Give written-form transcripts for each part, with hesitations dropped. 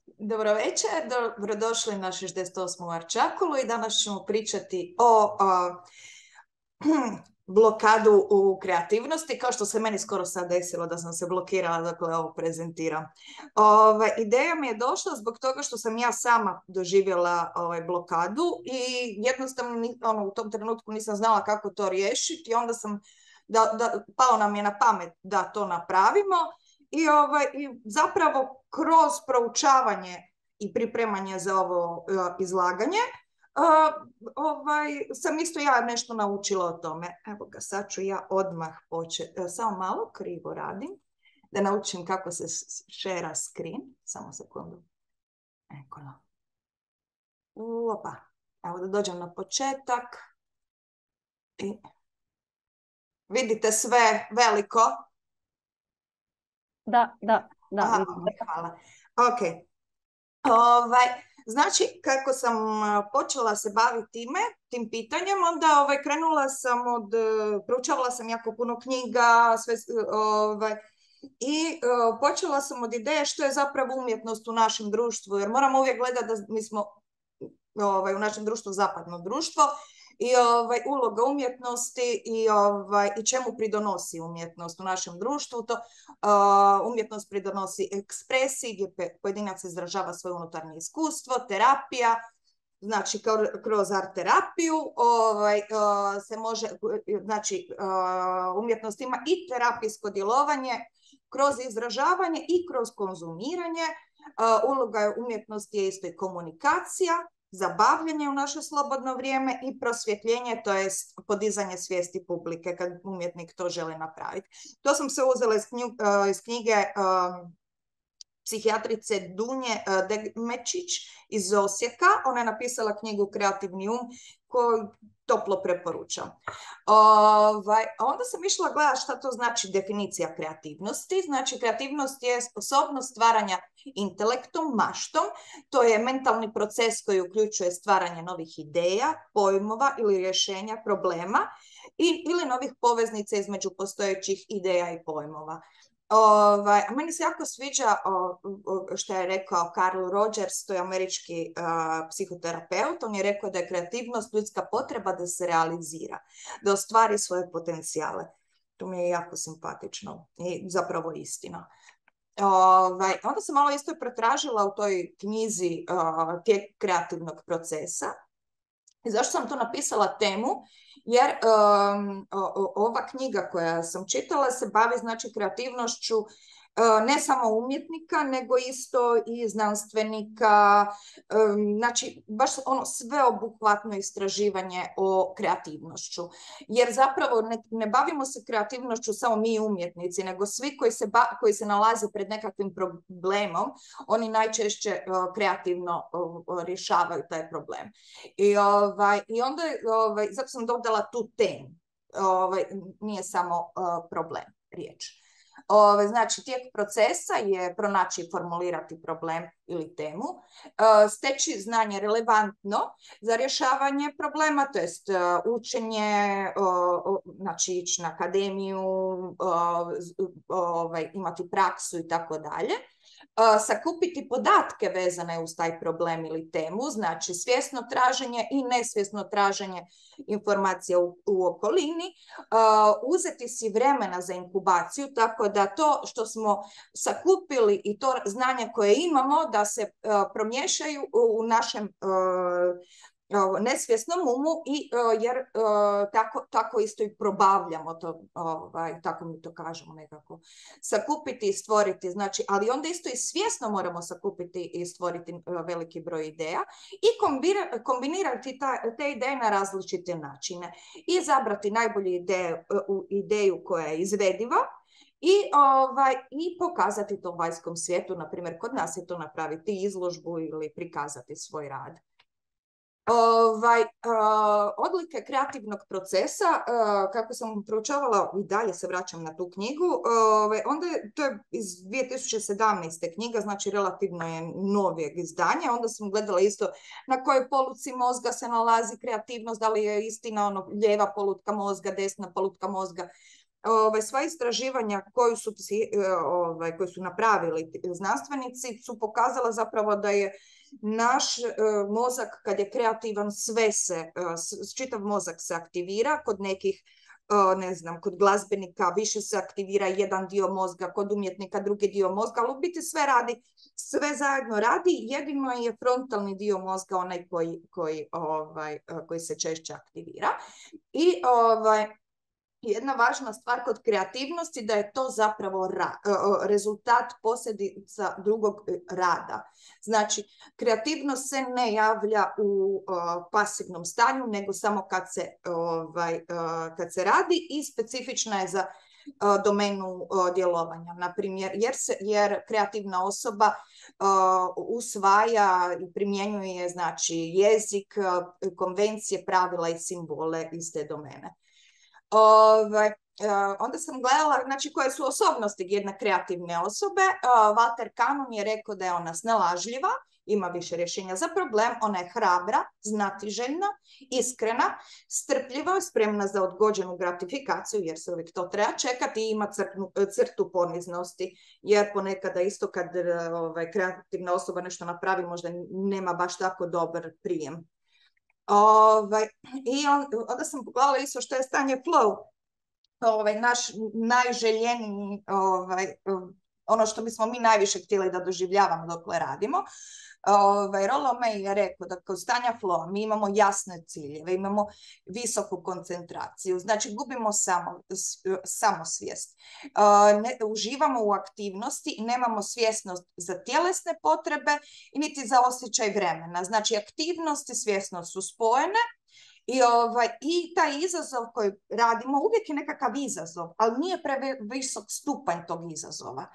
Dobro večer, dobrodošli na 68. Arčakulu i danas ćemo pričati o blokadu u kreativnosti, kao što se meni skoro sad desilo da sam se blokirala, dakle ovo prezentiram. Ideja mi je došla zbog toga što sam ja sama doživjela blokadu i jednostavno u tom trenutku nisam znala kako to riješiti i onda sam, pao nam je na pamet da to napravimo. I zapravo kroz proučavanje i pripremanje za ovo izlaganje sam isto ja nešto naučila o tome. Evo ga, sad ću ja odmah početi. Samo malo krivo radim. Da naučim kako se share screen. Samo sekundu. Opa. Evo da dođem na početak. I vidite sve veliko? Da. Aha, hvala. Ok. Znači, kako sam počela se baviti tim pitanjem, onda proučavala sam jako puno knjiga, i počela sam od ideje što je zapravo umjetnost u našem društvu, jer moramo uvijek gledati da mi smo u našem društvu zapadno društvo i uloga umjetnosti i čemu pridonosi umjetnost u našem društvu. Umjetnost pridonosi ekspresiji gdje pojedinac izražava svoje unutarnje iskustvo, terapija, znači kroz art terapiju se može, znači umjetnost ima i terapijsko djelovanje kroz izražavanje i kroz konzumiranje. Uloga umjetnosti je isto i komunikacija, zabavljanje u naše slobodno vrijeme i prosvjetljenje, to je podizanje svijesti publike kad umjetnik to želi napraviti. To sam se uzela iz knjige psihijatrice Dunje Demečić iz Osijeka. Ona je napisala knjigu Kreativni um koju toplo preporučam. Onda sam išla gledati šta to znači definicija kreativnosti. Znači, kreativnost je sposobnost stvaranja intelektom, maštom. To je mentalni proces koji uključuje stvaranje novih ideja, pojmova ili rješenja problema ili novih poveznica između postojećih ideja i pojmova. A meni se jako sviđa što je rekao Carl Rogers, to je američki psihoterapeut. On je rekao da je kreativnost ljudska potreba da se realizira, da ostvari svoje potencijale. To mi je jako simpatično i zapravo istina. Onda sam malo isto pretražila u toj knjizi tijek kreativnog procesa. I zašto sam to napisala temu? Jer ova knjiga koja sam čitala se bavi, znači, kreativnošću ne samo umjetnika, nego isto i znanstvenika, znači baš ono sveobuhvatno istraživanje o kreativnošću. Jer zapravo ne bavimo se kreativnošću samo mi umjetnici, nego svi koji se nalaze pred nekakvim problemom, oni najčešće kreativno rješavaju taj problem. I onda zato sam dodala tu temu. Nije samo problem riječ. Znači, tijek procesa je pronaći i formulirati problem ili temu, steći znanje relevantno za rješavanje problema, to jest učenje, znači ići na akademiju, imati praksu i tako dalje. Sakupiti podatke vezane uz taj problem ili temu, znači svjesno traženje i nesvjesno traženje informacija u okolini, uzeti si vremena za inkubaciju, tako da to što smo sakupili i to znanje koje imamo da se promiješaju u našem nesvjesnom umu jer tako isto i probavljamo to, tako mi to kažemo nekako. Sakupiti i stvoriti, znači, ali onda isto i svjesno moramo sakupiti i stvoriti veliki broj ideja i kombinirati te ideje na različite načine i izabrati najbolju ideju koja je izvediva i pokazati to vanjskom svijetu. Na primjer, kod nas je to napraviti izložbu ili prikazati svoj rad. Odlike kreativnog procesa, kako sam proučavala, i dalje se vraćam na tu knjigu, onda to je iz 2017. knjiga, znači relativno je novijeg izdanja. Onda sam gledala isto na kojoj poluci mozga se nalazi kreativnost, da li je istina lijeva polutka mozga, desna polutka mozga. sva istraživanja koju su napravili znanstvenici su pokazala zapravo da je naš mozak kad je kreativan čitav mozak se aktivira, kod nekih ne znam, kod glazbenika više se aktivira jedan dio mozga, kod umjetnika drugi dio mozga, ali u biti sve zajedno radi, jedino je frontalni dio mozga onaj koji se češće aktivira. I jedna važna stvar kod kreativnosti da je to zapravo rezultat posljedica drugog rada. Znači, kreativnost se ne javlja u pasivnom stanju, nego samo kad se radi i specifična je za domenu djelovanja. Naprimjer, jer kreativna osoba usvaja i primjenjuje znači, jezik, konvencije, pravila i simbole iz te domene. Onda sam gledala znači, koje su osobnosti jedne kreativne osobe. Walter Kanon je rekao da je ona snalažljiva, ima više rješenja za problem, ona je hrabra, znatiželjna, iskrena, strpljiva, spremna za odgođenu gratifikaciju, jer se uvijek to treba čekati, i ima crtu poniznosti, jer ponekada isto kad kreativna osoba nešto napravi, možda nema baš tako dobar prijem. I onda sam pogledala isto što je stanje flow, naš najželjeniji, ono što bismo mi najviše htjeli da doživljavamo dokle radimo. Rollo May je rekao da kod stanja flow mi imamo jasne ciljeve, imamo visoku koncentraciju, znači gubimo samosvijest, uživamo u aktivnosti i nemamo svjesnost za tjelesne potrebe i niti za osjećaj vremena. Znači aktivnost i svjesnost su spojene. I taj izazov koji radimo uvijek je nekakav izazov, ali nije previsok stupanj tog izazova.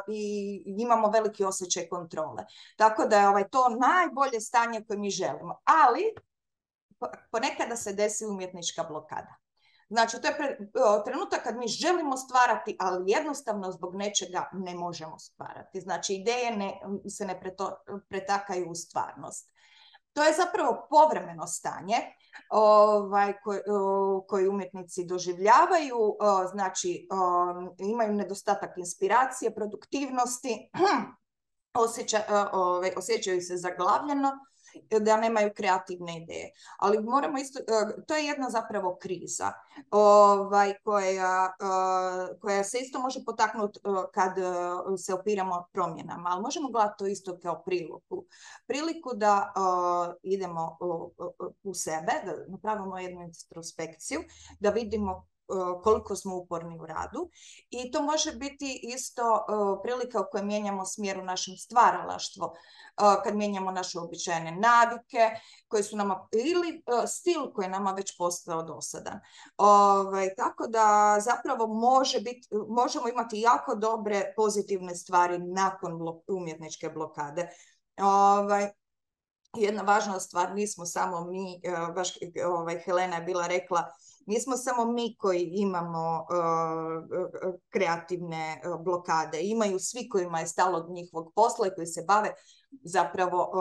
I imamo veliki osjećaj kontrole. Tako da je to najbolje stanje koje mi želimo. Ali ponekada se desi umjetnička blokada. Znači, to je trenutak kad mi želimo stvarati, ali jednostavno zbog nečega ne možemo stvarati. Znači, ideje se ne pretakaju u stvarnost. To je zapravo povremeno stanje koji umjetnici doživljavaju, znači imaju nedostatak inspiracije, produktivnosti, osjećaju se zaglavljeno, da nemaju kreativne ideje. Ali moramo isto, to je jedna zapravo kriza koja se isto može potaknuti kad se opiramo promjenama, ali možemo gledati to isto kao priliku da idemo u sebe, da napravimo jednu introspekciju, da vidimo koliko smo uporni u radu, i to može biti isto prilika u kojoj mijenjamo smjer u našem stvaralaštvu, kad mijenjamo naše običajne navike koje su nama, ili stil koji je nama već postao dosadan. Tako da zapravo možemo imati jako dobre pozitivne stvari nakon umjetničke blokade. Jedna važna stvar, nismo samo mi, baš Helena je bila rekla, nismo samo mi koji imamo kreativne blokade, imaju svi kojima je stalo od njihovog posla i koji se bave zapravo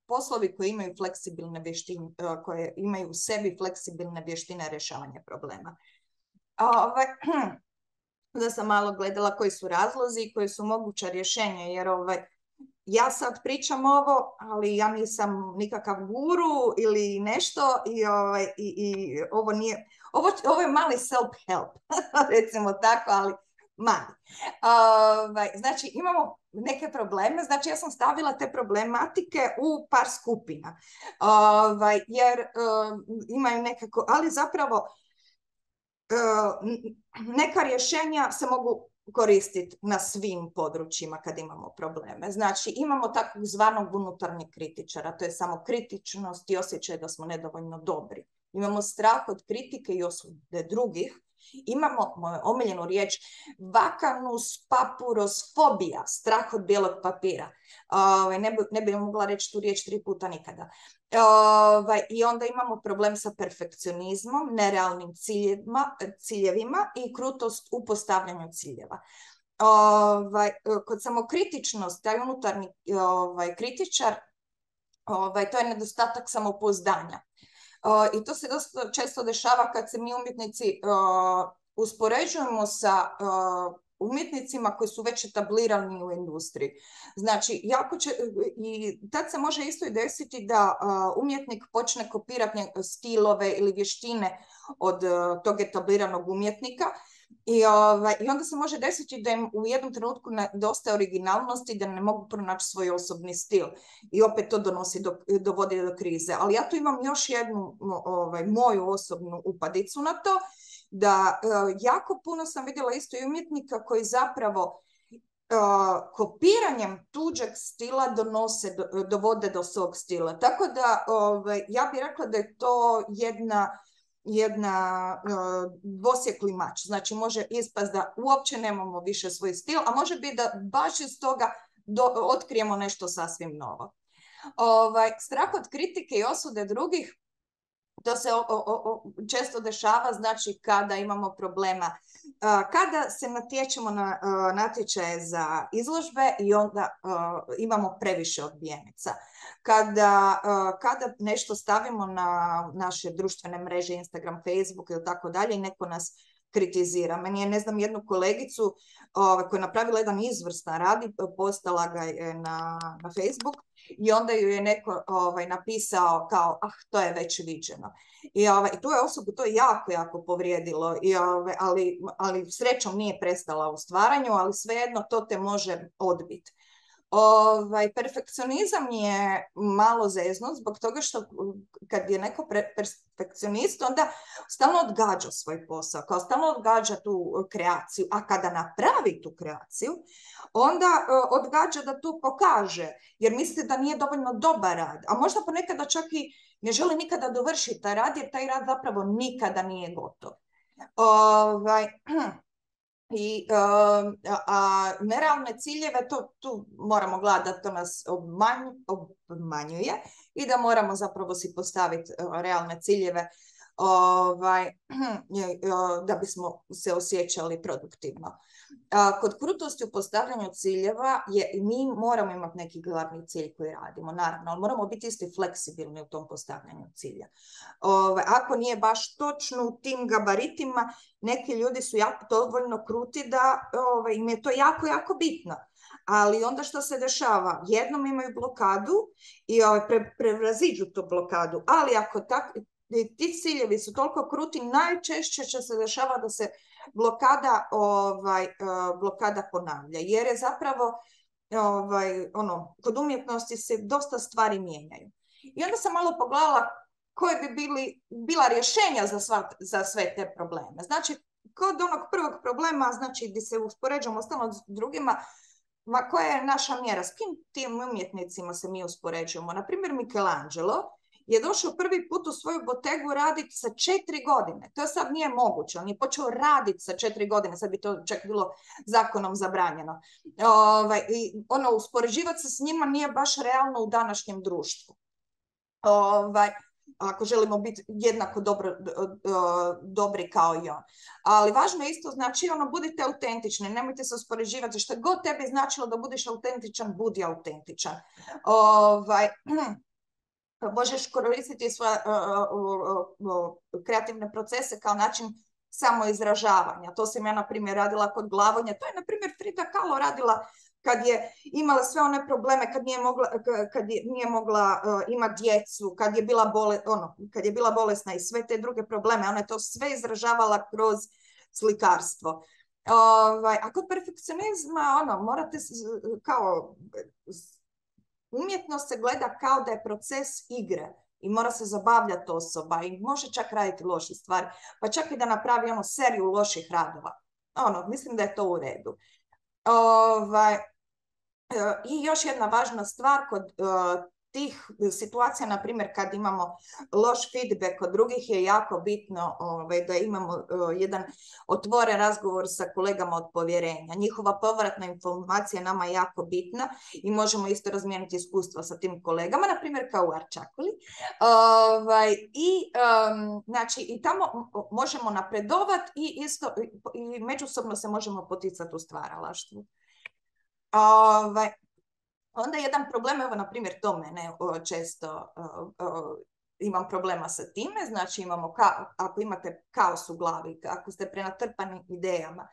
poslovi koji imaju fleksibilne vještine, koje imaju u sebi fleksibilne vještine rješavanja problema. Da sam malo gledala koji su razlozi i koji su moguća rješenja, jer ja sad pričam ovo, ali ja nisam nikakav guru ili nešto, i ovo nije, ovo je mali self-help, recimo tako, ali mali. Znači, imamo neke probleme, znači ja sam stavila te problematike u par skupina, jer imaju nekako, ali zapravo neka rješenja se mogu koristiti na svim područjima kad imamo probleme. Znači, imamo takozvanog unutarnjeg kritičara, to je samo kritičnost i osjećaj da smo nedovoljno dobri. Imamo strah od kritike i osude drugih. Imamo moju omiljenu riječ vacanus papurosfobija, strah od bijelog papira. Ne bi mogla reći tu riječ 3 puta nikada. I onda imamo problem sa perfekcionizmom, nerealnim ciljevima i krutost u postavljanju ciljeva. Kod samokritičnosti, taj unutarnji kritičar, to je nedostatak samopouzdanja. I to se dosta često dešava kad se mi umjetnici uspoređujemo sa umjetnicima koji su već etablirani u industriji. Znači, i tad se može isto i desiti da umjetnik počne kopirati stilove ili vještine od tog etabliranog umjetnika i onda se može desiti da im u jednom trenutku nedostaje originalnosti, da ne mogu pronaći svoj osobni stil. I opet to dovodi do krize. Ali ja tu imam još jednu moju osobnu upadicu na to, da jako puno sam vidjela isto i umjetnika koji zapravo kopiranjem tuđeg stila dovode do svog stila. Tako da ja bih rekla da je to jedna dvosjekli mač. Znači može ispast da uopće nemamo više svoj stil, a može biti da baš iz toga otkrijemo nešto sasvim novo. Strah od kritike i osude drugih, to se često dešava, znači kada imamo problema, kada se natječemo na natječaje za izložbe i onda imamo previše odbijenica. Kada nešto stavimo na naše društvene mreže, Instagram, Facebook ili tako dalje i neko nas kritizira. Meni je, ne znam, jednu kolegicu koja je napravila jedan izvrstan rad i postala ga je na Facebook i onda ju je neko napisao kao, to je već viđeno. I tu je osobu to jako, jako povrijedilo, ali srećom nije prestala u stvaranju, ali svejedno to te može odbiti. Perfekcionizam je malo zeznut zbog toga što kad je neko perfekcionist, onda stalno odgađa svoj posao, kao stalno odgađa tu kreaciju, a kada napravi tu kreaciju, onda odgađa da tu pokaže, jer misli da nije dovoljno dobar rad, a možda ponekada čak i ne želi nikada dovršiti taj rad, jer taj rad zapravo nikada nije gotov. A nerealne ciljeve, tu moramo gledati da to nas obmanjuje i da moramo zapravo si postaviti realne ciljeve da bismo se osjećali produktivno. Kod krutosti u postavljanju ciljeva mi moramo imati neki glavni cilj koji radimo, naravno, ali moramo biti isti fleksibilni u tom postavljanju cilja. Ako nije baš točno u tim gabaritima, neki ljudi su jako dovoljno kruti da im je to jako, jako bitno. Ali onda što se dešava? Jednom imaju blokadu i prevaziđu tu blokadu, ali ako ti ciljevi su toliko kruti, najčešće će se dešava da se blokada ponavlja, jer je zapravo kod umjetnosti se dosta stvari mijenjaju. I onda sam malo pogledala koje bi bila rješenja za sve te probleme. Znači, kod onog prvog problema, znači gdje se uspoređujemo stalno s drugima, koja je naša mjera? S kim tim umjetnicima se mi uspoređujemo? Naprimjer, Michelangelo je došao prvi put u svoju botegu raditi sa 4 godine. To sad nije moguće. On je počeo raditi sa 4 godine. Sad bi to čak bilo zakonom zabranjeno. Uspoređivati se s njima nije baš realno u današnjem društvu. Ako želimo biti jednako dobri kao i on. Ali važno je isto, znači, budite autentični, nemojte se uspoređivati. Što god tebi značilo da budeš autentičan, budi autentičan. Možeš koristiti svoje kreativne procese kao način samoizražavanja. To sam ja, na primjer, radila kod glavonja. To je, na primjer, Frida Kahlo radila kad je imala sve one probleme, kad nije mogla imati djecu, kad je bila bolesna i sve te druge probleme. Ona je to sve izražavala kroz slikarstvo. A kod perfekcionizma, morate kao... Umjetnost se gleda kao da je proces igre i mora se zabavljati osoba i može čak raditi loše stvari, pa čak i da napravi seriju loših radova. Mislim da je to u redu. I još jedna važna stvar kod tih situacija, na primjer kad imamo loš feedback od drugih, je jako bitno da imamo jedan otvoren razgovor sa kolegama od povjerenja. Njihova povratna informacija nama je jako bitna i možemo isto razmijeniti iskustva sa tim kolegama, na primjer kao u Arčakuli. Znači, i tamo možemo napredovati i međusobno se možemo poticati u stvaralaštvu. Onda jedan problem, evo, na primjer, to mene često imam problema sa time, znači ako imate kaos u glavi, ako ste prenatrpani idejama,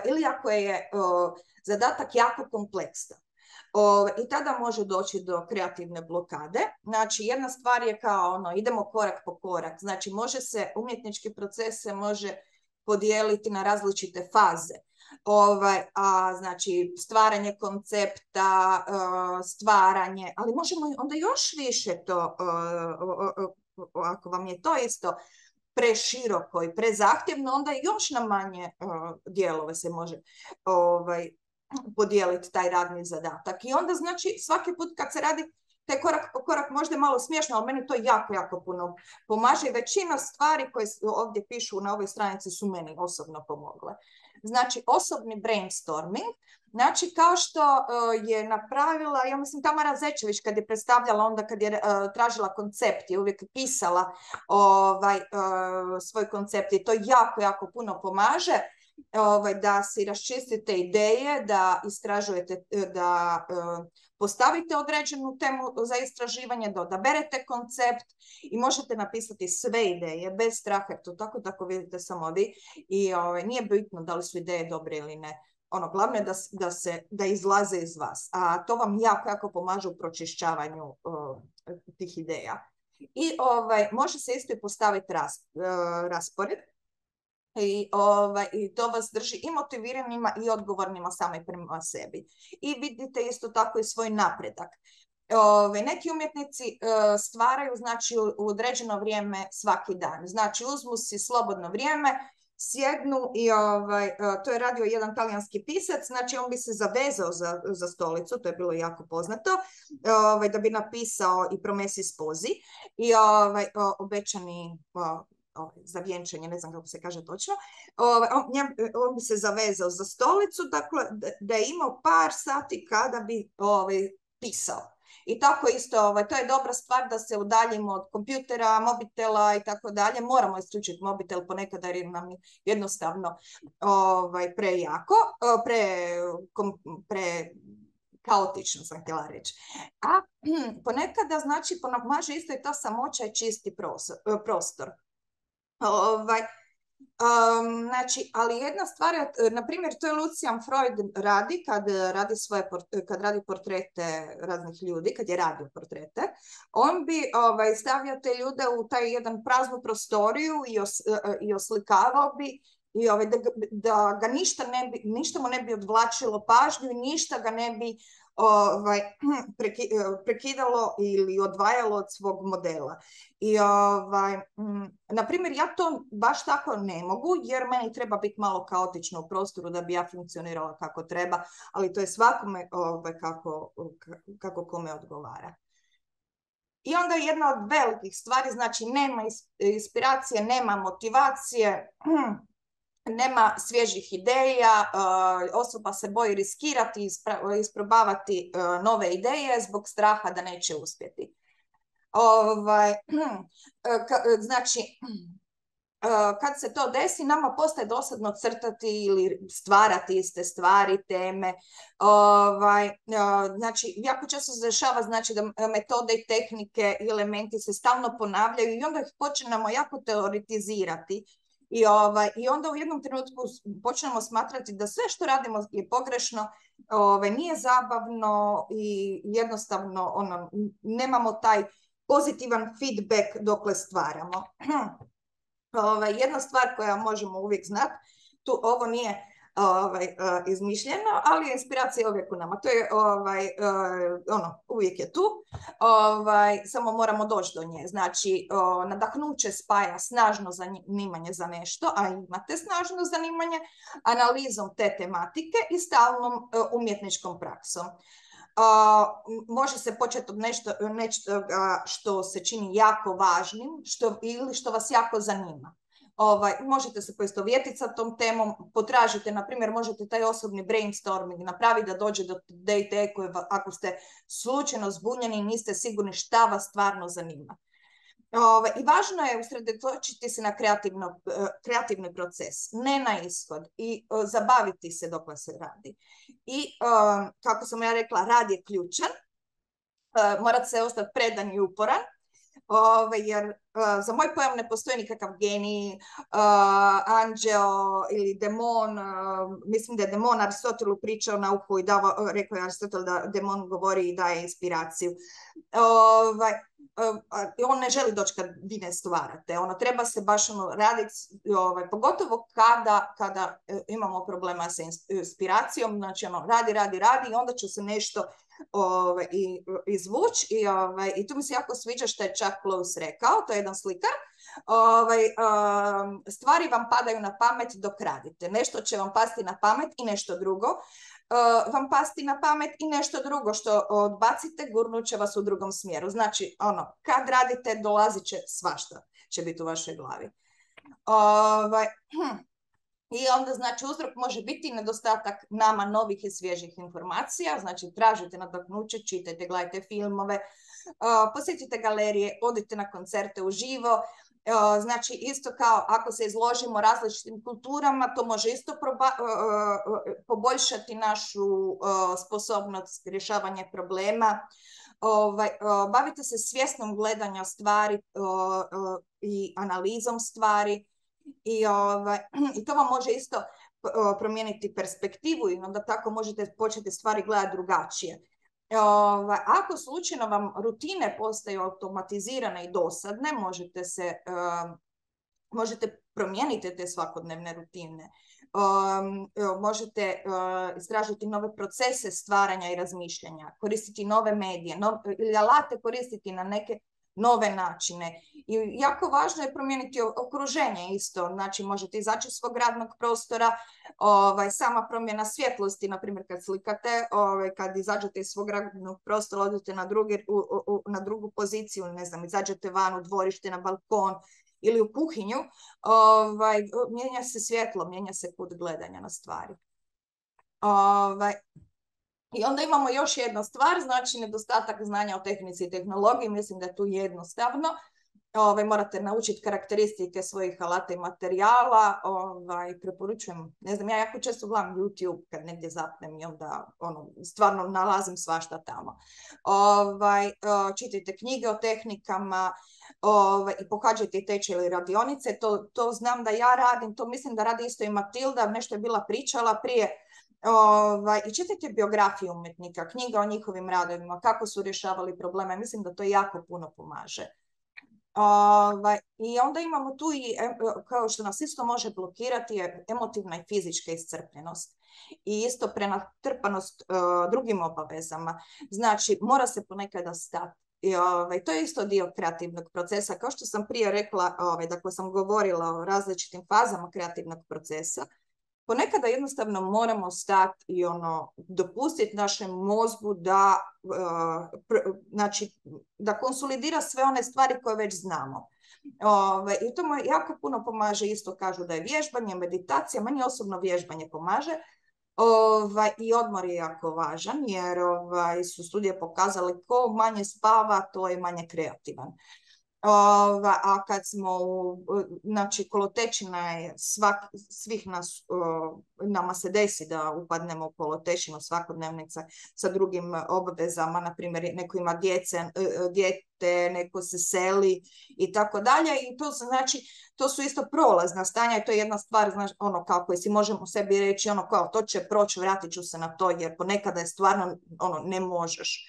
ili ako je zadatak jako kompleksan. I tada može doći do kreativne blokade. Znači, jedna stvar je kao idemo korak po korak. Znači, umjetnički proces se može podijeliti na različite faze. Znači, stvaranje koncepta, stvaranje, ali možemo onda još više to, ako vam je to isto preširoko i prezahtjevno, onda još na manje dijelove se može podijeliti taj radni zadatak. I onda znači svaki put kad se radi taj korak po korak, možda je malo smiješno, ali meni to jako, jako puno pomaže i većina stvari koje ovdje pišu na ovoj stranici su meni osobno pomogle. Znači, osobni brainstorming, znači kao što je napravila, ja mislim, Tamara Zečević kad je predstavljala, onda kad je tražila koncept, je uvijek pisala svoj koncept i to jako, jako puno pomaže. Da si raščistite ideje, da istražujete, da postavite određenu temu za istraživanje, da odaberete koncept i možete napisati sve ideje bez straha, jer to tako vidite samo vi i nije bitno da li su ideje dobre ili ne. Glavno je da izlaze iz vas, a to vam jako, jako pomaže u pročišćavanju tih ideja. I može se isto i postaviti raspored. I to vas drži i motiviranima i odgovornima sami prema sebi. I vidite isto tako i svoj napredak. Neki umjetnici stvaraju znači u određeno vrijeme svaki dan. Znači uzmu si slobodno vrijeme, sjednu i to je radio jedan talijanski pisac, znači on bi se zavezao za stolicu, to je bilo jako poznato, da bi napisao i Promessi sposi i obećani za vjenčanje, ne znam kako se kaže točno, on bi se zavezao za stolicu, dakle, da je imao par sati kada bi pisao. I tako isto, to je dobra stvar da se udaljimo od kompjutera, mobitela i tako dalje. Moramo isključiti mobitel ponekad jer nam je jednostavno prejako, kaotično sam htjela reći. A ponekada znači pomaže isto i ta samoća i čisti prostor. Znači, ali jedna stvar je, na primjer, to je Lucian Freud radi kad radi portrete raznih ljudi, kad je radio portrete, on bi stavio te ljude u taj jedan praznu prostoriju i oslikavao bi i da ga ništa mu ne bi odvlačilo pažnju i ništa ga ne bi prekidalo ili odvajalo od svog modela. I na primjer, ja to baš tako ne mogu, jer meni treba biti malo kaotično u prostoru da bi ja funkcionirala kako treba, ali to je svakome kako kome odgovara. I onda jedna od velikih stvari, znači nema inspiracije, nema motivacije, nema svježih ideja, osoba se boji riskirati, isprobavati nove ideje zbog straha da neće uspjeti. Znači, kad se to desi, nama postaje dosadno crtati ili stvarati iste stvari, teme. Znači, jako često se dešava znači, da metode i tehnike i elementi se stalno ponavljaju i onda ih počnemo jako teoretizirati. I onda u jednom trenutku počnemo smatrati da sve što radimo je pogrešno, nije zabavno i jednostavno nemamo taj pozitivan feedback dokle stvaramo. Jedna stvar koja možemo uvijek znati, ovo nije izmišljeno, ali inspiracija je uvijek u nama. To je uvijek je tu, samo moramo doći do nje. Znači, nadahnuće spaja snažno zanimanje za nešto, a imate snažno zanimanje, analizom te tematike i stalnom umjetničkom praksom. Može se početi od nešto što se čini jako važnim ili što vas jako zanima. Možete se poistovjetiti sa tom temom, potražite, na primjer, možete taj osobni brainstorming napraviti da dođe do te ideje koje, ako ste slučajno zbunjeni i niste sigurni šta vas stvarno zanima. I važno je usredotočiti se na kreativni proces, ne na ishod i zabaviti se dok se radi. I kako sam ja rekla, rad je ključan, morate se ostati predan i uporan. Jer za moj pojam ne postoji nikakav genij, anđeo ili demon. Mislim da je demon Aristotelu pričao na uhu i rekao je Aristotel da demon govori i daje inspiraciju. On ne želi doći kad vi ne stvarate. Treba se baš raditi, pogotovo kada imamo problema sa inspiracijom. Znači, radi i onda će se nešto izvući. I tu mi se jako sviđa što je Chuck Close rekao, to je jedan slikar. Stvari vam padaju na pamet dok radite. Nešto će vam pasti na pamet i nešto drugo vam pasti na pamet i nešto drugo što odbacite, gurnut će vas u drugom smjeru. Znači, kad radite, dolazit će svašta, će biti u vašoj glavi. I onda, znači, uzrok može biti nedostatak nama novih i svježih informacija. Znači, tražite nadahnuće, čitajte, gledajte filmove, posjetite galerije, odite na koncerte uživo. Znači, isto kao ako se izložimo različitim kulturama, to može isto poboljšati našu sposobnost rješavanja problema. Bavite se svjesnom gledanja stvari i analizom stvari. I to vam može isto promijeniti perspektivu i onda tako možete početi stvari gledati drugačije. Ako slučajno vam rutine postaju automatizirane i dosadne, možete promijeniti te svakodnevne rutine. Možete istražiti nove procese stvaranja i razmišljanja, koristiti nove medije ili alate koristiti na neke nove načine. I jako važno je promijeniti okruženje isto. Znači, možete izaći iz svog radnog prostora, sama promjena svjetlosti, na primjer kad slikate, kad izađete iz svog radnog prostora, odete na drugu poziciju, ne znam, izađete van u dvorište, na balkon ili u kuhinju, mijenja se svjetlo, mijenja se kut gledanja na stvari. I onda imamo još jednu stvar, znači nedostatak znanja o tehnici i tehnologiji. Mislim da je tu jednostavno. Morate naučiti karakteristike svojih alata i materijala. Preporučujem, ne znam, ja jako često gledam YouTube kad negdje zapnem i onda stvarno nalazim svašta tamo. Čitajte knjige o tehnikama i pohađajte tečaj ili radionice. To znam da ja radim, to mislim da radi isto i Matilda, nešto je bila pričala prije. I čitajte biografiju umjetnika, knjiga o njihovim radovima, kako su rješavali probleme. Mislim da to jako puno pomaže. I onda imamo tu i, kao što nas isto može blokirati, je emotivna i fizička iscrpljenost i isto prenatrpanost drugim obavezama. Znači, mora se ponekada stati. To je isto dio kreativnog procesa. Kao što sam prije rekla, dakle sam govorila o različitim fazama kreativnog procesa, ponekada jednostavno moramo stati i dopustiti našem mozgu da konsolidira sve one stvari koje već znamo. I to mu jako puno pomaže, isto kažu da je vježbanje, meditacija, meni osobno vježbanje pomaže. I odmor je jako važan jer su studije pokazali ko manje spava, to je manje kreativan. A kad smo znači kolotečina je svih nas, nama se desi da upadnemo u kolotečinu svakodnevnica sa drugim obvezama, na primjer neko ima dijete, neko se seli i tako dalje, i to znači to su isto prolazna stanja i to je jedna stvar, znači, kako si možemo sebi reći, kao to će proći, vratit ću se na to, jer ponekada je stvarno ne možeš.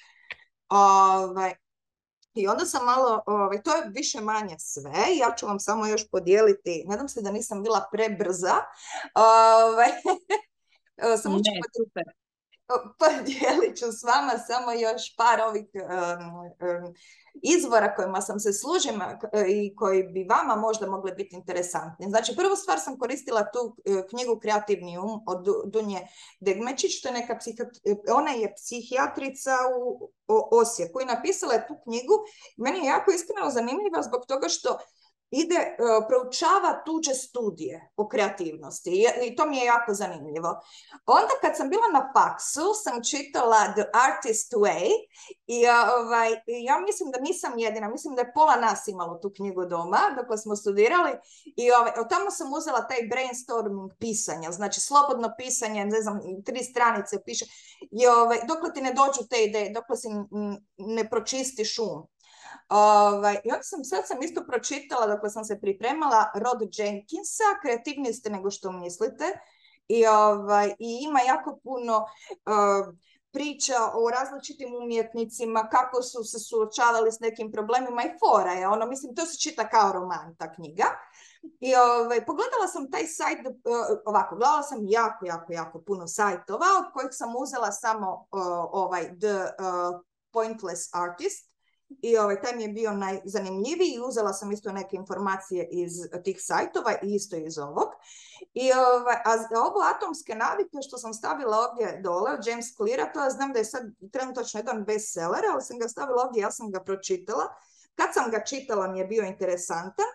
I onda sam malo, to je više manje sve, ja ću vam samo još podijeliti, nadam se da nisam bila prebrza, samo ću podijelit ću s vama samo još par ovih izvora kojima sam se služim i koji bi vama možda mogli biti interesantni. Znači, prvu stvar sam koristila tu knjigu Kreativni um od Dunje Degmečić, to je ona je psihijatrica u Osijeku i napisala je tu knjigu. Meni je jako iskreno zanimljiva zbog toga što proučava tuđe studije o kreativnosti i to mi je jako zanimljivo. Onda kad sam bila na faksu sam čitala The Artist Way i ja mislim da nisam jedina, mislim da je pola nas imalo tu knjigu doma dok smo studirali i tamo sam uzela taj brainstorming pisanja, znači slobodno pisanje, ne znam, 3 stranice piše i dokle ti ne dođu te ideje, dokle si ne pročistiš um. I onda sad sam isto pročitala, dakle sam se pripremala, Rod Jenkinsa, kreativniji ste nego što mislite. I ima jako puno priča o različitim umjetnicima, kako su se suočavali s nekim problemima i fora je. Mislim, to se čita kao roman, ta knjiga. Pogledala sam taj sajt, gledala sam jako puno sajtova, od kojih sam uzela samo The Pointless Artist, i taj mi je bio najzanimljiviji, i uzela sam isto neke informacije iz tih sajtova i isto iz ovog. A ovo atomske navike što sam stavila ovdje dole od James Cleara, to ja znam da je sad trenutačno jedan bestseller, ali sam ga stavila ovdje, ja sam ga pročitala. Kad sam ga čitala mi je bio interesantan.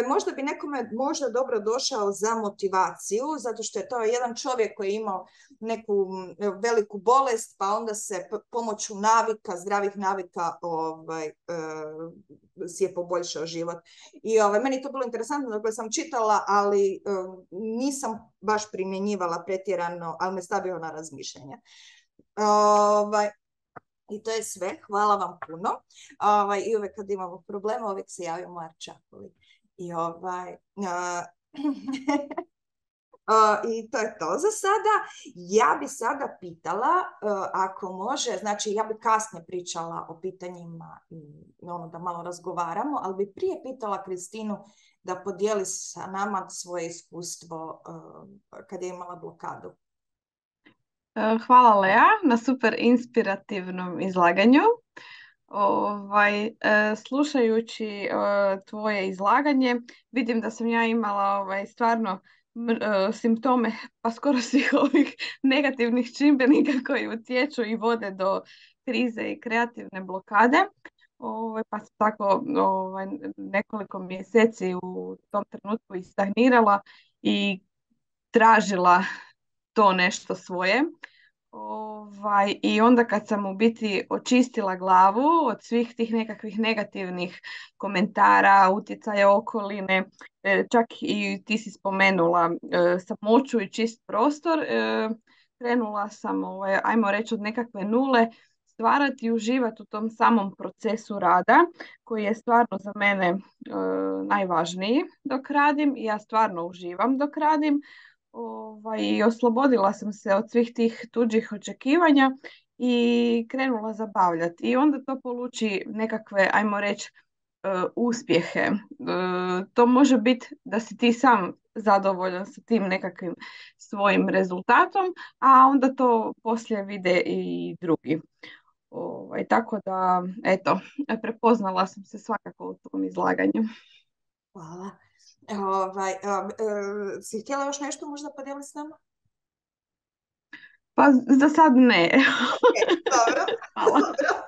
Možda bi nekome možda dobro došao za motivaciju, zato što je to jedan čovjek koji je imao neku veliku bolest, pa onda se pomoću navika, zdravih navika si je poboljšao život. Meni je to bilo interesantno, dakle sam čitala, ali nisam baš primjenjivala pretjerano, ali me stavio na razmišljanje. I to je sve. Hvala vam puno. I uvek kad imamo problema, uvek se javimo Arčakovi. I to je to za sada. Ja bi sada pitala, ako može, znači ja bi kasnije pričala o pitanjima i da malo razgovaramo, ali bi prije pitala Kristinu da podijeli sa nama svoje iskustvo kad je imala blokadu. Hvala Lea na super inspirativnom izlaganju. Slušajući tvoje izlaganje, vidim da sam ja imala stvarno simptome pa skoro svih ovih negativnih čimbenika koji utječu i vode do krize i kreativne blokade. Pa sam tako nekoliko mjeseci u tom trenutku i stagnirala i tražila to nešto svoje. I onda kad sam u biti očistila glavu od svih tih nekakvih negativnih komentara, utjecaja okoline, čak i ti si spomenula samoću i čist prostor, krenula sam, ajmo reći, od nekakve nule stvarati i uživati u tom samom procesu rada koji je stvarno za mene najvažniji dok radim, i ja stvarno uživam dok radim. I oslobodila sam se od svih tih tuđih očekivanja i krenula zabavljati. I onda to poluči nekakve, ajmo reći, uspjehe. To može biti da si ti sam zadovoljan sa tim nekakvim svojim rezultatom, a onda to poslije vide i drugi. Tako da, eto, prepoznala sam se svakako u tom izlaganju. Hvala. Si htjela još nešto možda podijeliti s nama? Pa za sad ne. Dobro. Hvala. Dobro.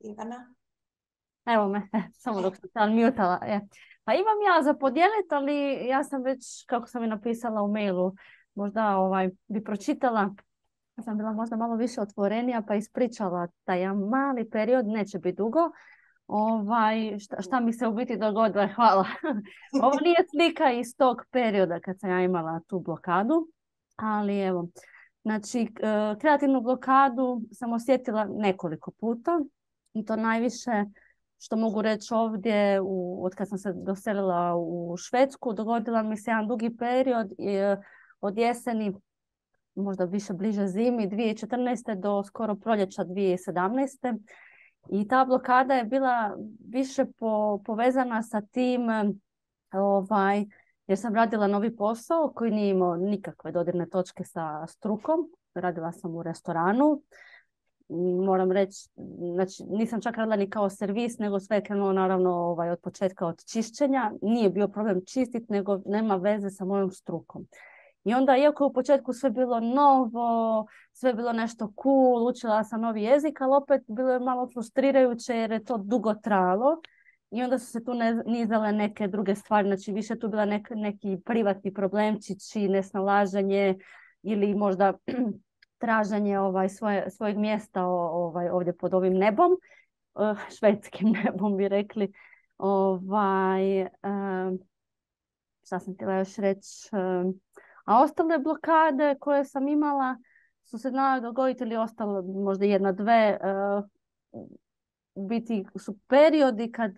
Ivana? Evo me, samo dok sam se unmutala. Pa imam ja za podijeliti, ali ja sam već, kako sam i napisala u mailu, možda bi pročitala. Ja sam bila možda malo više otvorenija pa ispričala taj mali period, neće biti dugo. Šta mi se u biti dogodilo, hvala. Ovo nije slika iz tog perioda kad sam ja imala tu blokadu, ali evo, znači kreativnu blokadu sam osjetila nekoliko puta, i to najviše što mogu reći ovdje od kad sam se doselila u Švedsku, dogodila mi se jedan dugi period od jeseni, možda više bliže zimi 2014. do skoro proljeća 2017. I ta blokada je bila više povezana sa tim jer sam radila novi posao koji nije imao nikakve dodirne točke sa strukom. Radila sam u restoranu. Moram reći, znači nisam čak radila ni kao servis, nego sve je krenulo naravno od početka od čišćenja. Nije bio problem čistiti, nego nema veze sa mojom strukom. I onda, iako je u početku sve bilo novo, sve bilo nešto cool, učila sam novi jezik, ali opet bilo je malo frustrirajuće jer je to dugo trajalo. I onda su se tu nizale neke druge stvari, znači više tu bila neki privatni problemčići, nesnalaženje ili možda traženje svojeg mjesta ovdje pod ovim nebom, švedskim nebom bi rekli. Šta sam htjela još reći? A ostale blokade koje sam imala su se znala dogoditi ili ostalo možda jedna, dve, u biti su periodi kad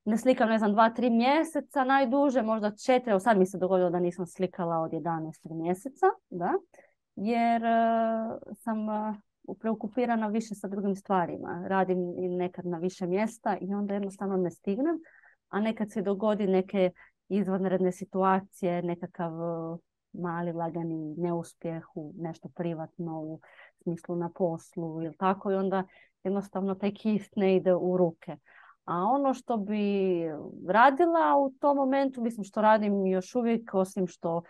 ne slikam, ne znam, 2-3 mjeseca, najduže, možda 4, evo sad mi se dogodilo da nisam slikala od 11 mjeseca, da, jer sam preokupirana više sa drugim stvarima. Radim i nekad na više mjesta i onda jednostavno ne stignem, a nekad se dogodi neke izvanredne situacije, nekakav mali lagani neuspjeh u nešto privatno, u smislu na poslu ili tako, i onda jednostavno taj kist ne ide u ruke. A ono što bi radila u tom momentu, mislim što radim još uvijek, osim što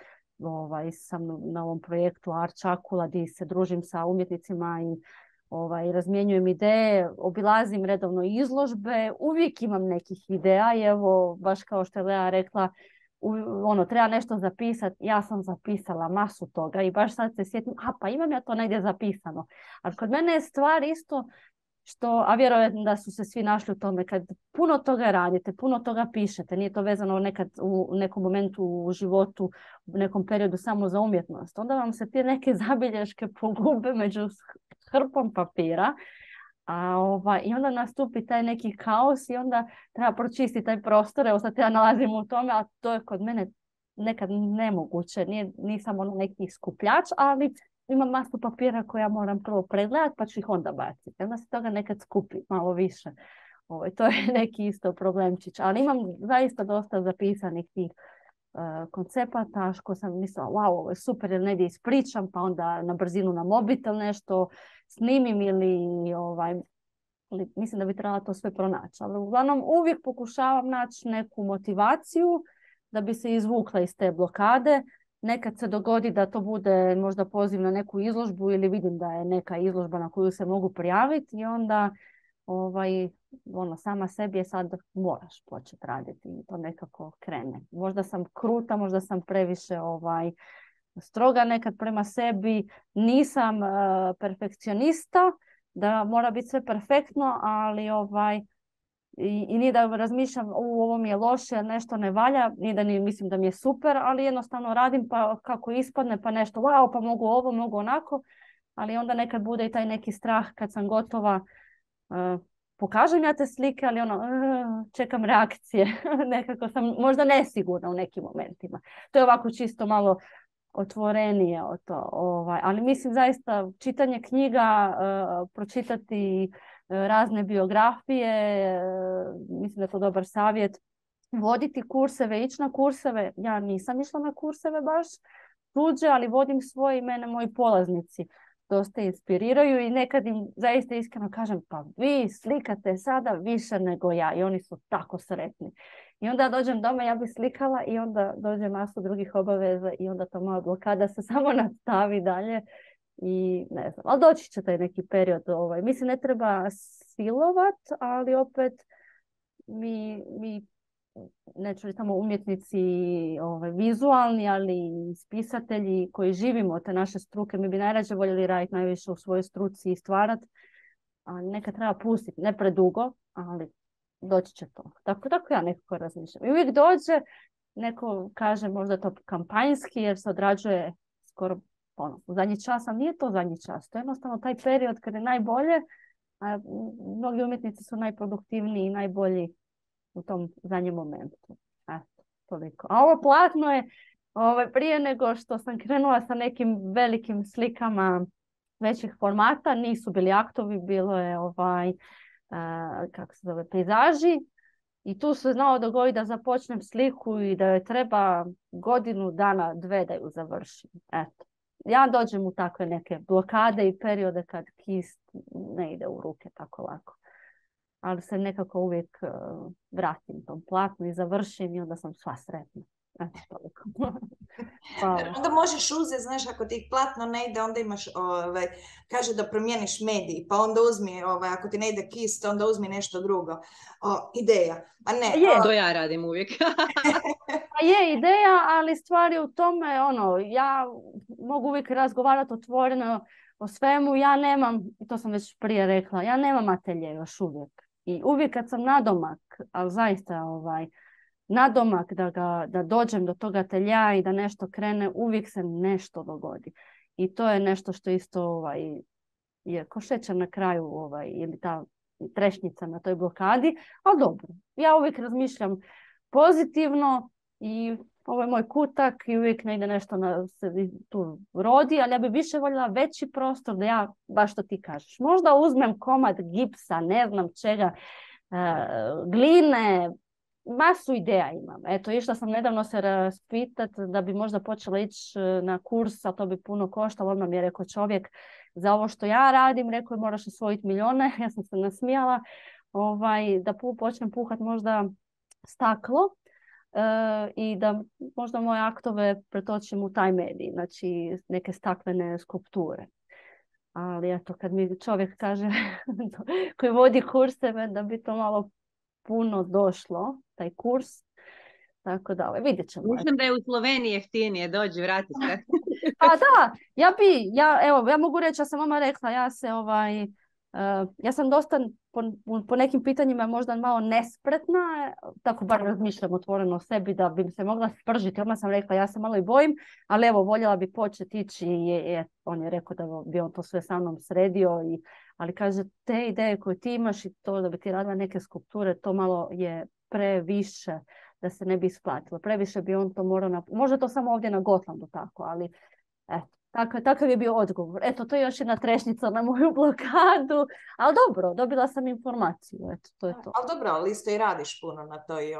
sam na ovom projektu Art Čakula gdje se družim sa umjetnicima i razmjenjujem ideje, obilazim redovno izložbe, uvijek imam nekih ideja i evo, baš kao što je Lea rekla, treba nešto zapisati, ja sam zapisala masu toga i baš sad se sjetim, pa imam ja to negdje zapisano. Ali kod mene je stvar isto a vjerojatno da su se svi našli u tome, kad puno toga radite, puno toga pišete, nije to vezano nekad u nekom momentu u životu, u nekom periodu samo za umjetnost, onda vam se te neke zabilješke pogube među hrpom papira, i onda nastupi taj neki kaos i onda treba pročistiti taj prostor. Evo sad ja nalazim u tome, a to je kod mene nekad nemoguće. Nisam neki skupljač, ali imam masu papira koja ja moram prvo pregledati, pa ću ih onda baciti. Onda se toga nekad skupi malo više. To je neki isto problemčić. Ali imam zaista dosta zapisanih tih koncepata, što sam mislila, wow, ovo je super, jer negdje ispričam, pa onda na brzinu na mobitel nešto snimim ili mislim da bi trebala to sve pronaći. Ali uglavnom uvijek pokušavam naći neku motivaciju da bi se izvukla iz te blokade. Nekad se dogodi da to bude možda poziv na neku izložbu ili vidim da je neka izložba na koju se mogu prijaviti i onda sama sebi je sad moraš početi raditi i to nekako krene. Možda sam kruta, možda sam previše stroga nekad prema sebi, nisam perfekcionista, da mora biti sve perfektno, ali i nije da razmišljam ovo mi je loše, nešto ne valja, nije da mislim da mi je super, ali jednostavno radim pa kako ispadne, pa nešto wow, pa mogu ovo, mogu onako, ali onda nekad bude i taj neki strah kad sam gotova, pokažem ja te slike, ali čekam reakcije, nekako sam možda nesigurna u nekim momentima. To je ovako čisto malo otvorenije o to, ali mislim zaista čitanje knjiga, pročitati razne biografije, mislim da je to dobar savjet, voditi kurseve, ići na kurseve, ja nisam išla na kurseve baš tuđe, ali vodim svoje i mene moji polaznici dosta inspiriraju i nekad im zaista iskreno kažem, pa vi slikate sada više nego ja, i oni su tako sretni. I onda dođem doma, ja bi slikala i onda dođe masu drugih obaveza i onda ta moja blokada se samo nastavi dalje i ne znam, ali doći će taj neki period. Mislim, ne treba silovat, ali opet mi neću reći samo umjetnici vizualni, ali i spisatelji koji živimo te naše struke, mi bi najrađe voljeli raditi najviše u svojoj struci i stvarati, a nekad treba pustiti, ne predugo, ali doći će to. Tako ja nekako razmišljam. I uvijek dođe, neko kaže možda to kampanjski, jer se odrađuje skoro u zadnji čas, a nije to zadnji čas. To je jednostavno taj period kada je najbolje, a mnogi umjetnici su najproduktivniji i najbolji u tom zadnjem momentu. Toliko. A ovo platno je prije nego što sam krenula sa nekim velikim slikama većih formata, nisu bili aktovi, bilo je pejzaži. I tu se znalo dogoditi da započnem sliku i da joj treba godinu dana, 2 da ju završim. Eto. Ja dođem u takve neke blokade i periode kad kist ne ide u ruke tako lako. Ali se nekako uvijek vratim tom platnu i završim i onda sam sva sretna. Eto, toliko. Onda možeš uzeti, znaš, ako ti platno ne ide, onda imaš, kaže da promijeniš medij, pa onda uzmi, ako ti ne ide kist, onda uzmi nešto drugo. Ideja. A ne. To ja radim uvijek. Pa je ideja, ali stvar je u tome, ja mogu uvijek razgovarati otvoreno o svemu, ja nemam, i to sam već prije rekla, ja nemam atelje još uvijek. I uvijek kad sam nadomak, ali zaista nadomak da dođem do toga atelja i da nešto krene, uvijek se nešto dogodi. I to je nešto što isto je ko šećer na kraju ili ta trešnjica na toj blokadi, ali dobro. Ja uvijek razmišljam pozitivno i ovo je moj kutak i uvijek negdje nešto se tu rodi, ali ja bi više voljela veći prostor da ja, baš što ti kažeš, možda uzmem komad gipsa, ne znam čega, gline, masu ideja imam. Eto, išla sam nedavno se raspitati da bi možda počela ići na kurs, a to bi puno koštalo. Odmah mi je rekao čovjek, za ovo što ja radim, rekao je moraš osvojiti milijone. Ja sam se nasmijala da počnem puhat možda staklo i da možda moje aktove pretočim u taj medij, znači neke staklene skulpture. Ali eto, kad mi čovjek kaže koji vodi kurseve da bi to malo puno došlo, taj kurs, tako da, vidjet ćemo. Mislim da je u Sloveniji jeftinije, dođi, vrati se. Pa da, ja mogu reći, ja sam vama rekla, ja sam dosta po nekim pitanjima možda malo nespretna, tako bar razmišljam otvoreno o sebi da bi se mogla spržiti. Odmah sam rekla, ja se malo i bojim, ali evo, voljela bi početi ići i on je rekao da bi on to sve sa mnom sredio, ali kaže, te ideje koje ti imaš i to da bi ti radila neke skulpture, to malo je previše da se ne bi isplatilo. Previše bi on to morao, možda to samo ovdje na Gotlandu tako, ali eto. Takav je bio odgovor. Eto, to je još jedna trešnica na moju blokadu, ali dobro, dobila sam informaciju. Eto, to je to. Ali dobro, ali isto i radiš puno na toj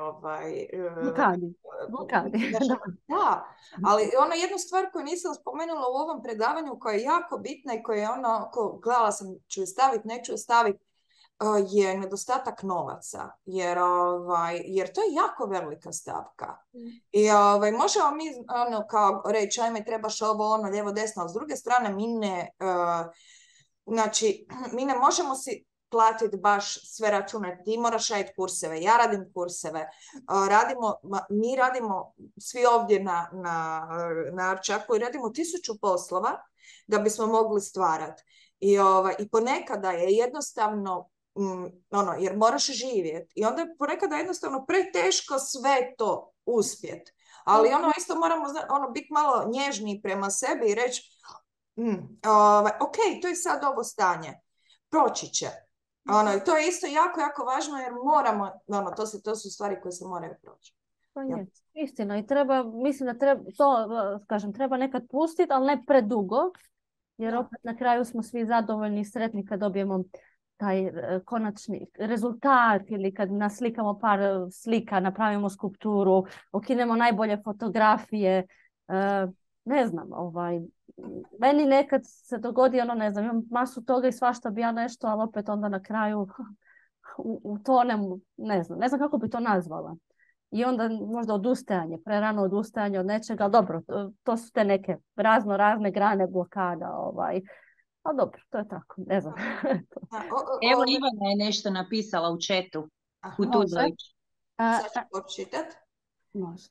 blokadi. Da, ali ono jednu stvar koju nisam spomenula u ovom predavanju koja je jako bitna i koja je gledala sam ću je staviti, neću je staviti, je nedostatak novaca, jer to je jako velika stavka. I možemo mi kao reći, ajme trebaš ovo, lijevo, desno, ali s druge strane mi ne možemo si platiti baš sve račune. Ti moraš raditi kurseve, ja radim kurseve, mi radimo svi ovdje na Arčaku i radimo 1000 poslova da bismo mogli stvarati. I ponekada je jednostavno jer moraš živjeti. I onda je ponekada jednostavno preteško sve to uspjeti. Ali isto moramo biti malo nježniji prema sebi i reći ok, to je sad ovo stanje. Proći će. I to je isto jako, jako važno jer moramo, to su stvari koje se moraju proći. Pa je, istina. I mislim da treba nekad pustiti, ali ne predugo. Jer opet na kraju smo svi zadovoljni i sretni kad dobijemo taj konačni rezultat ili kad naslikamo par slika, napravimo skulpturu, okinemo najbolje fotografije, ne znam, meni nekad se dogodi ne znam, imam masu toga i svašta bi ja nešto, ali opet onda na kraju utonem, ne znam kako bi to nazvala. I onda možda odustajanje, prerano odustajanje od nečega, ali dobro, to su te neke razne grane blokada, ali dobro, to je tako, ne znam. Evo Ivana je nešto napisala u chatu. Sad ću počitati. Može.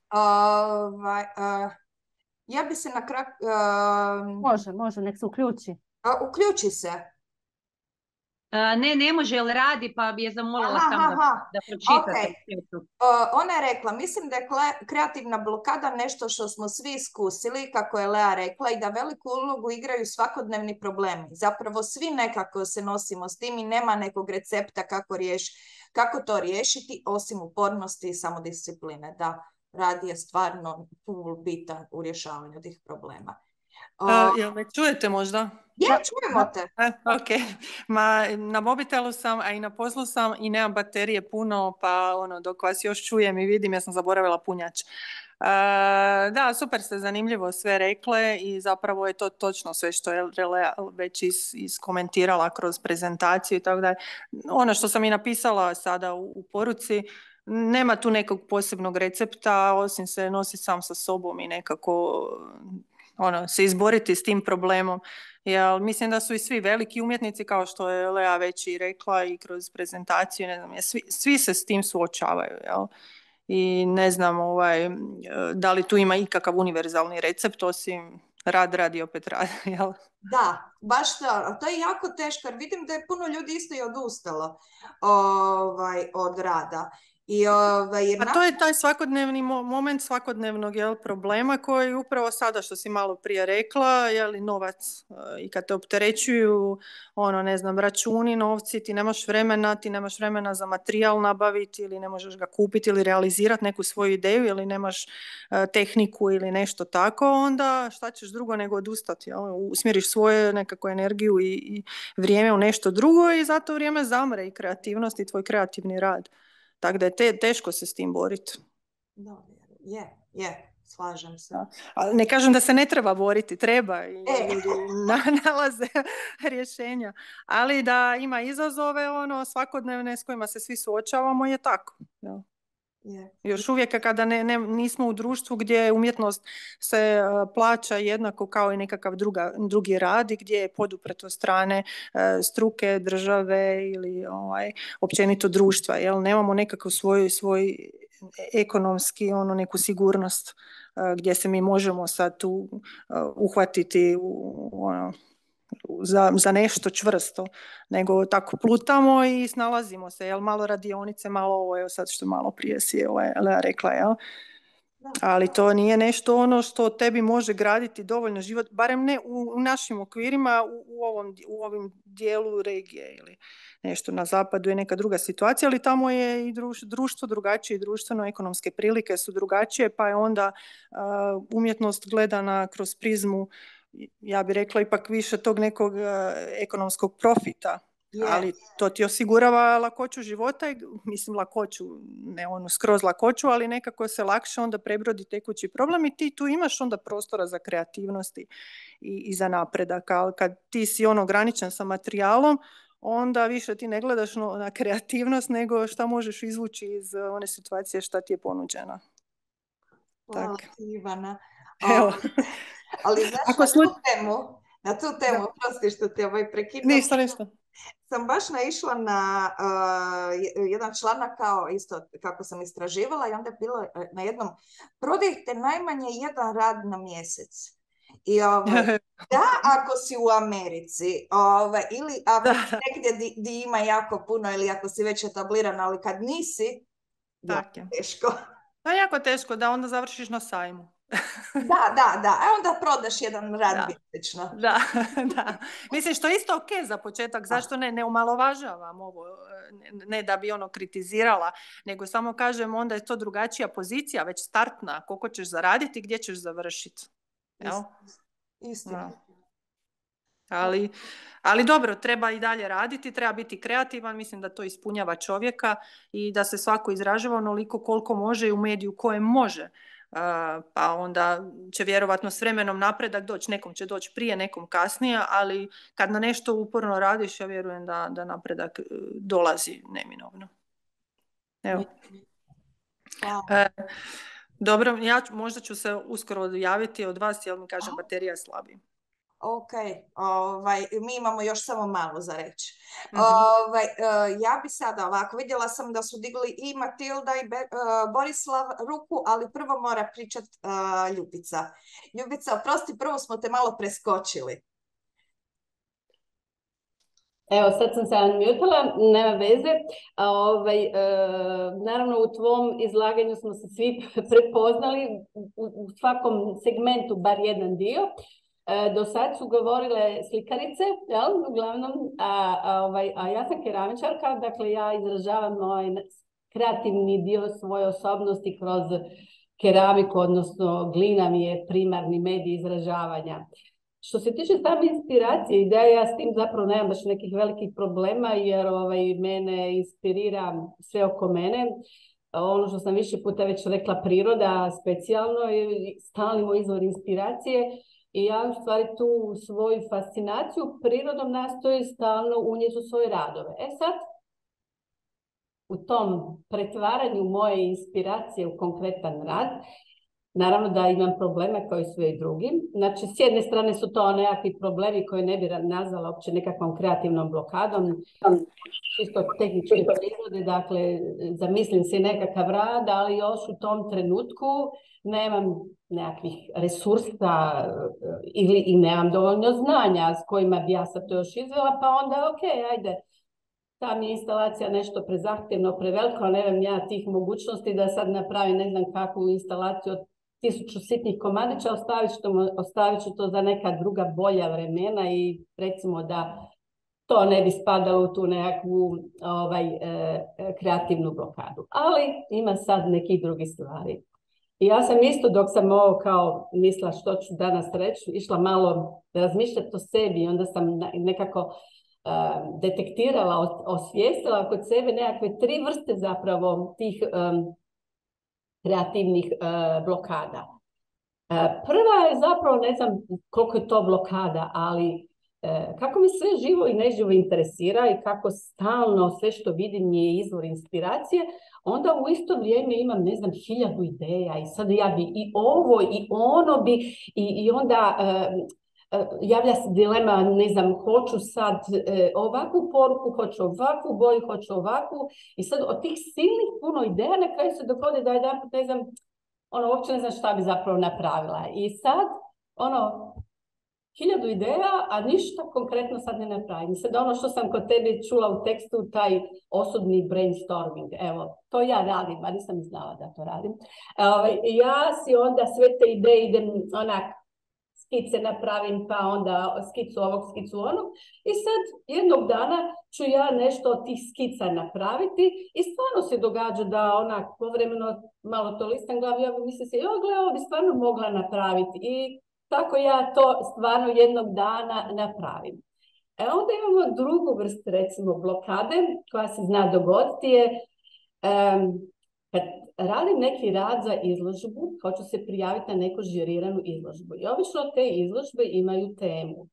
Ja bi se na kraju... Može, nek se uključi. Uključi se. Ne može, jer radi, pa bi je zamolila samo da pročitate. Okay. Ona je rekla, mislim da je kreativna blokada nešto što smo svi iskusili, kako je Lea rekla, i da veliku ulogu igraju svakodnevni problemi. Zapravo svi nekako se nosimo s tim i nema nekog recepta kako to riješiti, osim upornosti i samodiscipline. Da, rad je stvarno bitan u rješavanju tih problema. Jel me čujete možda? Čujemo te. Ok. Na mobitelu sam, a i na poslu sam i nemam baterije puno, pa dok vas još čujem i vidim, ja sam zaboravila punjač. Da, super ste zanimljivo sve rekle i zapravo je to točno sve što je već iskomentirala kroz prezentaciju i tako dalje. Ono što sam i napisala sada u poruci, nema tu nekog posebnog recepta, osim se nosi sam sa sobom i nekako se izboriti s tim problemom. Jer mislim da su i svi veliki umjetnici, kao što je Lea već i rekla i kroz prezentaciju, ne znam, svi se s tim suočavaju, jel? I ne znam da li tu ima ikakav univerzalni recept osim rad i opet rad, jel? Da, baš to je jako teško jer vidim da je puno ljudi isto i odustalo od rada. Jer A to je taj svakodnevni moment svakodnevnog problema koji upravo sada što si malo prije rekla, novac i kad te opterećuju ne znam, računi, novci, ti nemaš vremena za materijal nabaviti ili ne možeš ga kupiti ili realizirati neku svoju ideju ili nemaš tehniku ili nešto tako, onda šta ćeš drugo nego odustati, usmjeriš svoju nekakvu energiju i vrijeme u nešto drugo i za to vrijeme zamre i kreativnost i tvoj kreativni rad. Tako da je teško se s tim boriti. Slažem se. Ali ne kažem da se ne treba boriti, treba i ljudi nalaze rješenja. Ali da ima izazove svakodnevne s kojima se svi suočavamo je tako. Još uvijek kada nismo u društvu gdje umjetnost se plaća jednako kao i nekakav drugi rad i gdje je podupreto strane struke, države ili općenito društva. Nemamo nekakav svoj ekonomski neku sigurnost gdje se mi možemo sad tu uhvatiti za nešto čvrsto, nego tako plutamo i snalazimo se, malo radionice, malo ovo, sad što malo prije si Lea rekla, ali to nije nešto što tebi može graditi dovoljno život, barem ne u našim okvirima, u ovom dijelu regije ili nešto na zapadu je neka druga situacija, ali tamo je i društvo drugačije, društveno-ekonomske prilike su drugačije, pa je onda umjetnost gledana kroz prizmu, ja bih rekla, ipak više tog nekog ekonomskog profita. Ali to ti osigurava lakoću života, mislim lakoću, ne skroz lakoću, ali nekako se lakše onda prebrodi tekući problem i ti tu imaš onda prostora za kreativnosti i za napredak. Ali kad ti si ograničen sa materijalom, onda više ti ne gledaš na kreativnost, nego šta možeš izvući iz one situacije šta ti je ponuđena. Hvala ti, Ivana. Evo. Ali znaš, na tu temu, prosti što te prekidam. Ništa. Sam baš naišla na jedan članak kao isto kako sam istraživala i onda je bilo na jednom prodajte najmanje jedan rad na mjesec. I da, ako si u Americi ili ako si negdje di ima jako puno ili ako si već etabliran, ali kad nisi, teško. To je jako teško da onda završiš na sajmu. Da, a onda prodaš jedan rad mjesečno. Da. Mislim, što je isto ok za početak, zašto ne omalovažavam ovo, ne da bi kritizirala, nego samo kažem onda je to drugačija pozicija, već startna, koliko ćeš zaraditi, gdje ćeš završiti. Istina. Ali dobro, treba i dalje raditi, treba biti kreativan, mislim da to ispunjava čovjeka i da se svako izražava onoliko koliko može i u mediju kojem može. Pa onda će vjerovatno s vremenom napredak doći, nekom će doći prije, nekom kasnije, ali kad na nešto uporno radiš, ja vjerujem da napredak dolazi neminovno. Evo. Dobro, možda ću se uskoro javiti od vas, jer mi kažem baterija je slabija. Ok, mi imamo još samo malo za reći. Ja bi sada ovako, vidjela sam da su digli i Matilda i Borislav ruku, ali prvo mora pričati Ljubica. Ljubica, oprosti, prvo smo te malo preskočili. Evo, sad sam se unmutala, nema veze. Naravno, u tvom izlaganju smo se svi prepoznali u svakom segmentu, bar jedan dio. Do sad su govorile slikarice, uglavnom, a ja sam keramičarka, dakle ja izražavam kreativni dio svoje osobnosti kroz keramiku, odnosno glina mi je primarni medij izražavanja. Što se tiče same inspiracije, ideja, ja s tim zapravo nemam baš nekih velikih problema, jer mene inspirira sve oko mene. Ono što sam više puta već rekla, priroda specijalno je stalni moj izvor inspiracije. I ja u stvari tu svoju fascinaciju prirodom nastoji stalno unijeti u svoje radove. Sad, u tom pretvaranju moje inspiracije u konkretan rad, naravno da imam probleme kao i svi drugi. Znači, s jedne strane su to nekakvi problemi koje ne bi nazvala uopće nekakvom kreativnom blokadom, čisto tehničke prirode, dakle, zamislim si nekakav rad, ali još u tom trenutku nemam nekakvih resursa i nemam dovoljno znanja s kojima bi ja sad to još izvela, pa onda ok, ajde, ta mi je instalacija nešto prezahtjevno, preveliko, nemam ja tih mogućnosti da sad napravim ne znam kakvu instalaciju od 1000 sitnih komadića, ostavit ću to za neka druga bolja vremena i recimo da to ne bi spadalo u tu nekakvu kreativnu blokadu. Ali ima sad nekih drugih stvari. I ja sam isto dok sam ovo kao mislila što ću danas reći, išla malo razmišljati o sebi i onda sam nekako detektirala, osvijestila kod sebe nekakve 3 vrste zapravo tih kreativnih blokada. Prva je zapravo, ne znam koliko je to blokada, ali kako mi sve živo i neživo interesira i kako stalno sve što vidim je izvor inspiracije, onda u isto vrijeme imam, ne znam, 1000 ideja i sad ja bi i ovo i ono bi i onda javlja se dilema, ne znam, hoću sad ovakvu poruku, hoću ovakvu boju, hoću ovakvu i sad od tih silnih puno ideja na kraju se dogodi da jedanput, ne znam, uopće ne znam šta bi zapravo napravila. I sad, 1000 ideja, a ništa konkretno sad ne napravim. Sad što sam kod tebe čula u tekstu, taj osobni brainstorming, evo, to ja radim, a nisam znala da to radim. Ja si onda sve te ideje idem skice napravim, pa onda skicu ovog, skicu onog. I sad jednog dana ću ja nešto od tih skica napraviti i stvarno se događa da povremeno malo to listam glavu, ja mislim se, ovo bi stvarno mogla napraviti. I tako ja to stvarno jednog dana napravim. Onda imamo drugu vrstu, recimo, blokade koja se zna dogoditi je kad radim neki rad za izložbu, hoću se prijaviti na neku žiriranu izložbu. I obično te izložbe imaju temu.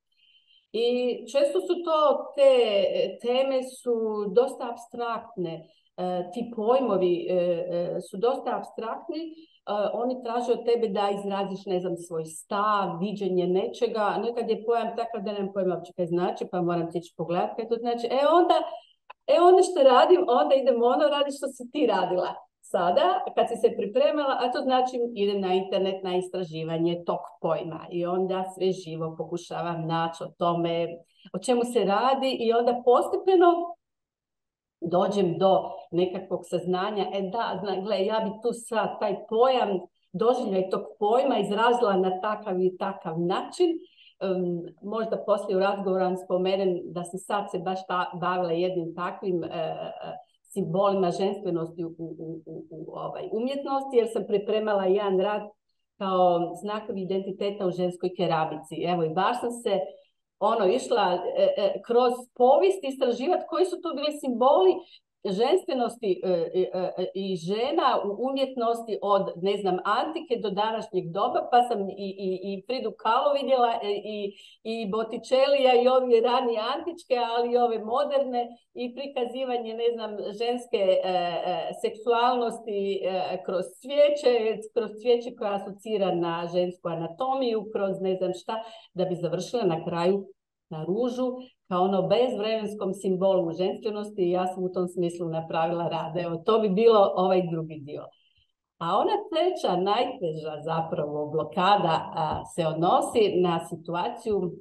I često su te teme su dosta apstraktne. Ti pojmovi su dosta apstraktni. Oni traže od tebe da izraziš, ne znam, svoj stav, viđenje nečega. Nekad je pojam takav da nemam pojma uopće kaj znači, pa moram tići pogledati kaj to znači. Onda što radim, onda idem radi što si ti radila. Sada, kad si se pripremala, a to znači idem na internet na istraživanje tog pojma i onda sve živo pokušavam naći o tome, o čemu se radi i onda postepeno dođem do nekakvog saznanja, ja bi tu sad taj pojam, doživljaj tog pojma izrazila na takav i takav način. Možda poslije u razgovoru spomenem da sam sad se baš bavila jednim takvim simbolima ženstvenosti u umjetnosti, jer sam pripremala jedan rad kao znakovi identiteta u ženskoj keramici. Evo, i baš sam se išla kroz povijest istraživati koji su to bili simboli ženstvenosti i žena u umjetnosti od, ne znam, antike do današnjeg doba, pa sam i Fridu Kahlo vidjela i Botticelija i ove ranije antičke, ali i ove moderne i prikazivanje, ne znam, ženske seksualnosti kroz cvijeće koja asocira na žensku anatomiju, kroz ne znam šta, da bi završila na kraju na ružu, kao bezvremenskom simbolu ženstvenosti i ja sam u tom smislu napravila rad. Evo, to bi bilo ovaj drugi dio. A ona treća, najteža zapravo blokada se odnosi na situaciju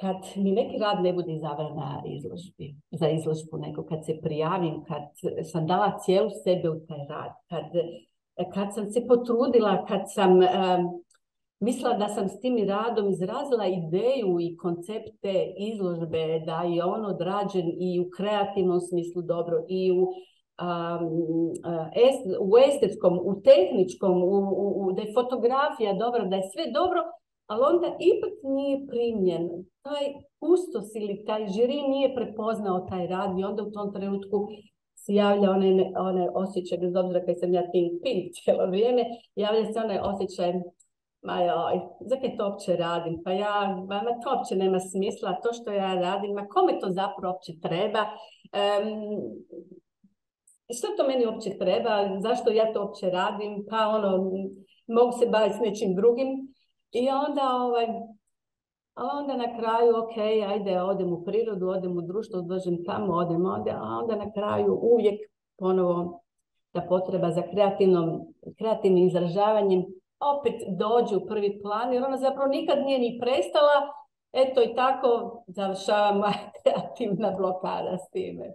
kad mi neki rad ne bude izabran na izložbi, za izložbu, nego kad se prijavim, kad sam dala cijelu sebe u taj rad, kad sam se potrudila, kad sam mislila da sam s tim radom izrazila ideju i koncepte izložbe, da je on odrađen i u kreativnom smislu dobro, i u estetskom, u tehničkom, da je fotografija dobra, da je sve dobro, ali onda ipak nije primljen. Taj kustos ili taj žiri nije prepoznao taj rad i onda u tom trenutku se javlja onaj osjećaj, bez obzira kad sam ja ping cijelo vrijeme, javlja se onaj osjećaj, zakaj to uopće radim? To uopće nema smisla, to što ja radim, kome to zapravo uopće treba? Što to meni uopće treba? Zašto ja to uopće radim? Mogu se baviti s nečim drugim. I onda na kraju, ajde, odem u prirodu, odem u društvo, dođem tamo, odem ovdje, a onda na kraju uvijek ponovo ta potreba za kreativnim izražavanjem opet dođe u prvi plan, jer ona zapravo nikad nije ni prestala, Eto i tako završava moja kreativna blokada s time.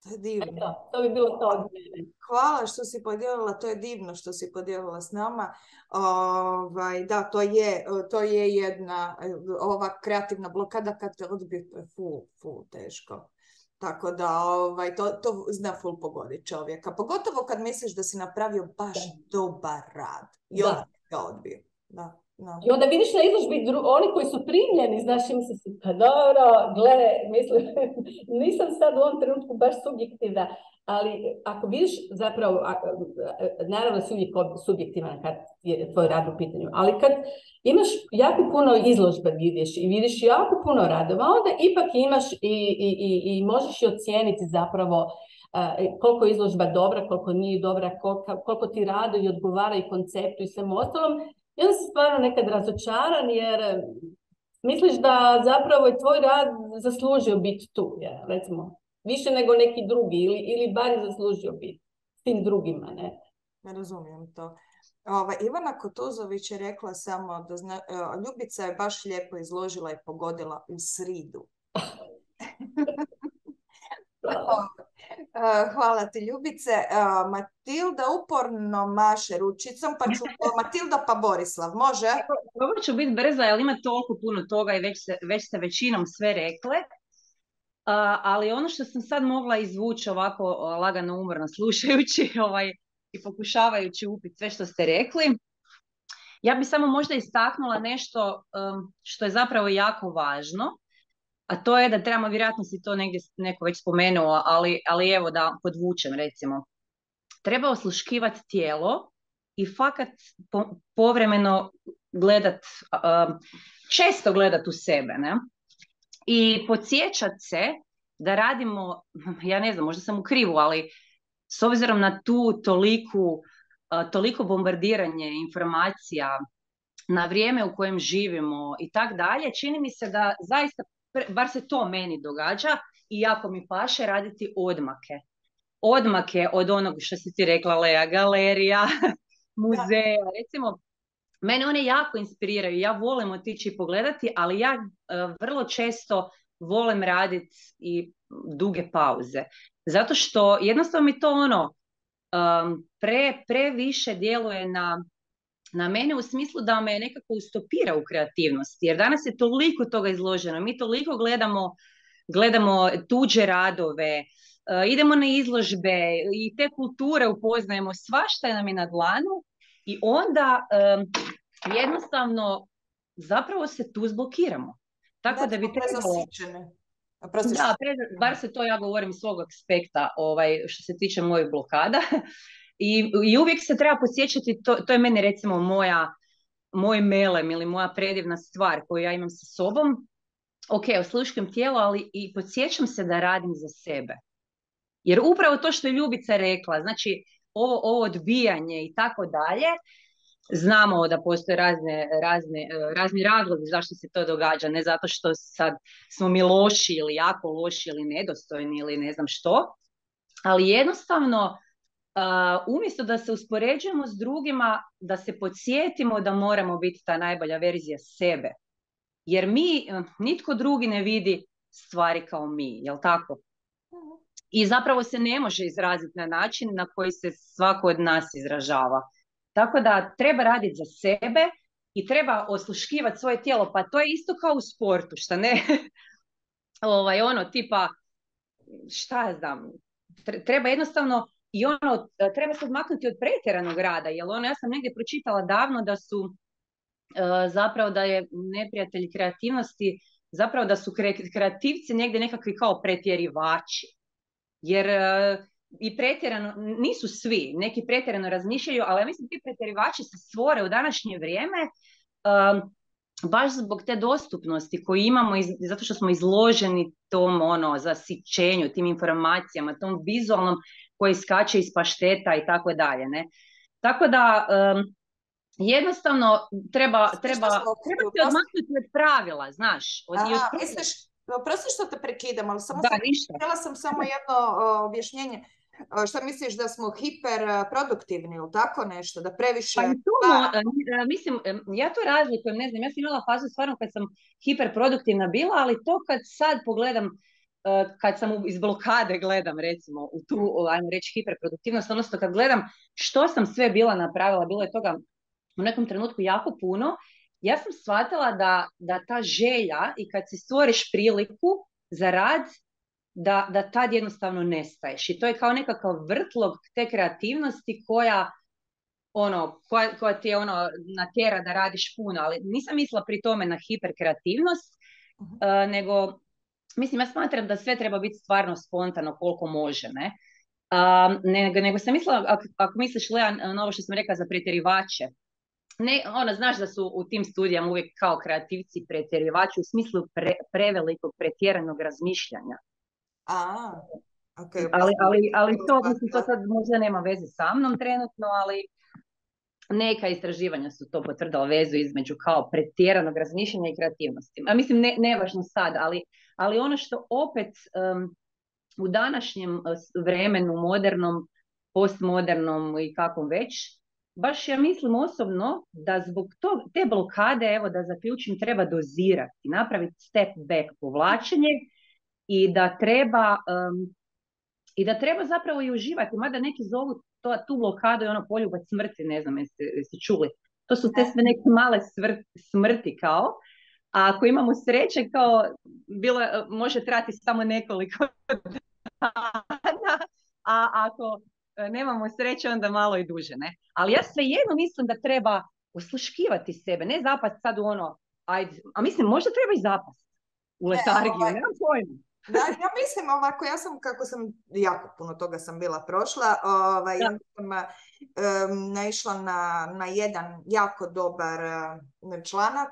To je divno. Eto, to bi bilo to od mene. Hvala što si podijelila, to je divno što si podijelila s nama. Da, to je jedna, ova kreativna blokada kad te odbije, to je ful teško. Tako da to zna ful pogoditi čovjeka. Pogotovo kad misliš da si napravio baš dobar rad. I onda ga odbio. Da. No. I onda vidiš na izložbi oni koji su primljeni, znaš, im se si, pa dobro, gle, mislim, nisam sad u ovom trenutku baš subjektivna, ali ako vidiš zapravo, naravno si uvijek subjektivan kad je tvoj rad u pitanju, ali kad imaš jako puno izložbe vidiš jako puno radova, onda ipak imaš i možeš i ocijeniti zapravo koliko je izložba dobra, koliko nije dobra, koliko ti radovi odgovaraju konceptu i svemu ostalom. I onda si stvarno nekad razočaran jer misliš da zapravo je tvoj rad zaslužio biti tu, recimo, više nego neki drugi ili bar je zaslužio biti s tim drugima, ne? Ne razumijem to. Ivana Kutuzović je rekla samo da Ljubica je baš lijepo izložila i pogodila u sridu. Hvala ti, Ljubice. Matilda uporno maše ručicom, pa ću Matilda pa Borislav, može? Probat ću biti brza, jer ima toliko puno toga i već ste većinom sve rekle. Ali ono što sam sad mogla izvući ovako lagano umorno slušajući i pokušavajući upiti sve što ste rekli, ja bi samo možda istaknula nešto što je zapravo jako važno, a to je da trebamo, vjerojatno si to negdje neko već spomenuo, ali evo da podvučem recimo. Treba osluškivati tijelo i fakat povremeno često gledat u sebe, ne? I podsjećat se da radimo, ja ne znam, možda sam u krivu, ali s obzirom na tu toliko bombardiranje informacija, na vrijeme u kojem živimo i tak dalje, čini mi se da zaista, bar se to meni događa i jako mi paše raditi odmake od onog što si ti rekla, Lea, galerija, muzeja, recimo, mene one jako inspiriraju, ja volim otići i pogledati, ali ja vrlo često volim raditi i duge pauze, zato što jednostavno mi to previše djeluje na mene u smislu da me nekako ustopira u kreativnosti, jer danas je toliko toga izloženo, mi toliko gledamo tuđe radove, idemo na izložbe i te kulture upoznajemo, svašta nam je na dlanu i onda jednostavno zapravo se tu zblokiramo. Tako da bi trebalo... Da, bar se to ja govorim iz svog aspekta što se tiče mojih blokada. I uvijek se treba podsjećati, to je meni recimo moj melem ili moja predivna stvar koju ja imam sa sobom. Ok, osluškujem tijelo, ali i podsjećam se da radim za sebe. Jer upravo to što je Ljubica rekla, znači ovo odbijanje i tako dalje, znamo da postoje razni razlozi zašto se to događa, ne zato što sad smo mi loši ili jako loši ili nedostojni ili ne znam što, ali jednostavno umjesto da se uspoređujemo s drugima, da se podsjetimo da moramo biti ta najbolja verzija sebe. Jer nitko drugi ne vidi stvari kao mi, jel tako? I zapravo se ne može izraziti na način na koji se svako od nas izražava. Tako da treba raditi za sebe i treba osluškivati svoje tijelo, pa to je isto kao u sportu, šta ne? Tipa, šta ja znam, treba jednostavno i treba se odmaknuti od pretjeranog rada, jer ja sam negdje pročitala davno da su zapravo da je neprijatelj kreativnosti, zapravo da su kreativci negdje nekakvi kao pretjerivači, jer i pretjerano, nisu svi, neki pretjerano razmišljaju, ali ja mislim ti pretjerivači se stvore u današnje vrijeme baš zbog te dostupnosti koju imamo zato što smo izloženi tom zasićenju, tim informacijama, tom vizualnom koji skače iz pašteta i tako dalje, ne? Tako da jednostavno treba se odmaknuti od pravila, znaš. Misliš, prosti što te prekidam, ali samo htjela sam samo jedno objašnjenje. Šta misliš da smo hiperproduktivni ili tako nešto? Da previše... Pa i to, mislim, ja to razlikujem, ne znam, ja sam imala fazu stvarno kad sam hiperproduktivna bila, ali to kad sad pogledam, kad sam iz blokade gledam recimo u tu, ajmo reći, hiperproduktivnost, odnosno kad gledam što sam sve bila napravila, bilo je toga u nekom trenutku jako puno, ja sam shvatila da ta želja i kad si stvoriš priliku za rad, da tad jednostavno nestaješ. I to je kao nekakav vrtlog te kreativnosti koja ti je natjera da radiš puno, ali nisam mislila pri tome na hiperkreativnost, nego, mislim, ja smatram da sve treba biti stvarno spontano koliko može, ne? Nego sam mislila, ako misliš, Lea, na ovo što sam rekla za pretjerivače, ne, znaš da su u tim studijama uvijek kao kreativci pretjerivači u smislu prevelikog, pretjeranog razmišljanja. Okay. Ali to, mislim, to sad možda nema veze sa mnom trenutno, ali neka istraživanja su to potvrdila, vezu između kao pretjeranog razmišljanja i kreativnosti. A mislim, nevažno sad, ali ono što opet u današnjem vremenu, modernom, postmodernom i kakvom već, baš ja mislim osobno da zbog te blokade, evo da zaključim, treba dozirati, napraviti step back, povlačenje, i da treba zapravo i uživati, mada neki zovu tu blokadu i poljubac smrti, ne znam jeste čuli. To su te sve neke male smrti kao, a ako imamo sreće kao može trati samo nekoliko dana, a ako nemamo sreće onda malo i duže, ne? Ali ja svejedno mislim da treba osluškivati sebe, ne zapast sad u ajde, a mislim možda treba i zapast u letargiju, nemam pojma. Da, ja mislim ovako, kako sam jako puno toga sam bila prošla, ja sam naišla na jedan jako dobar članak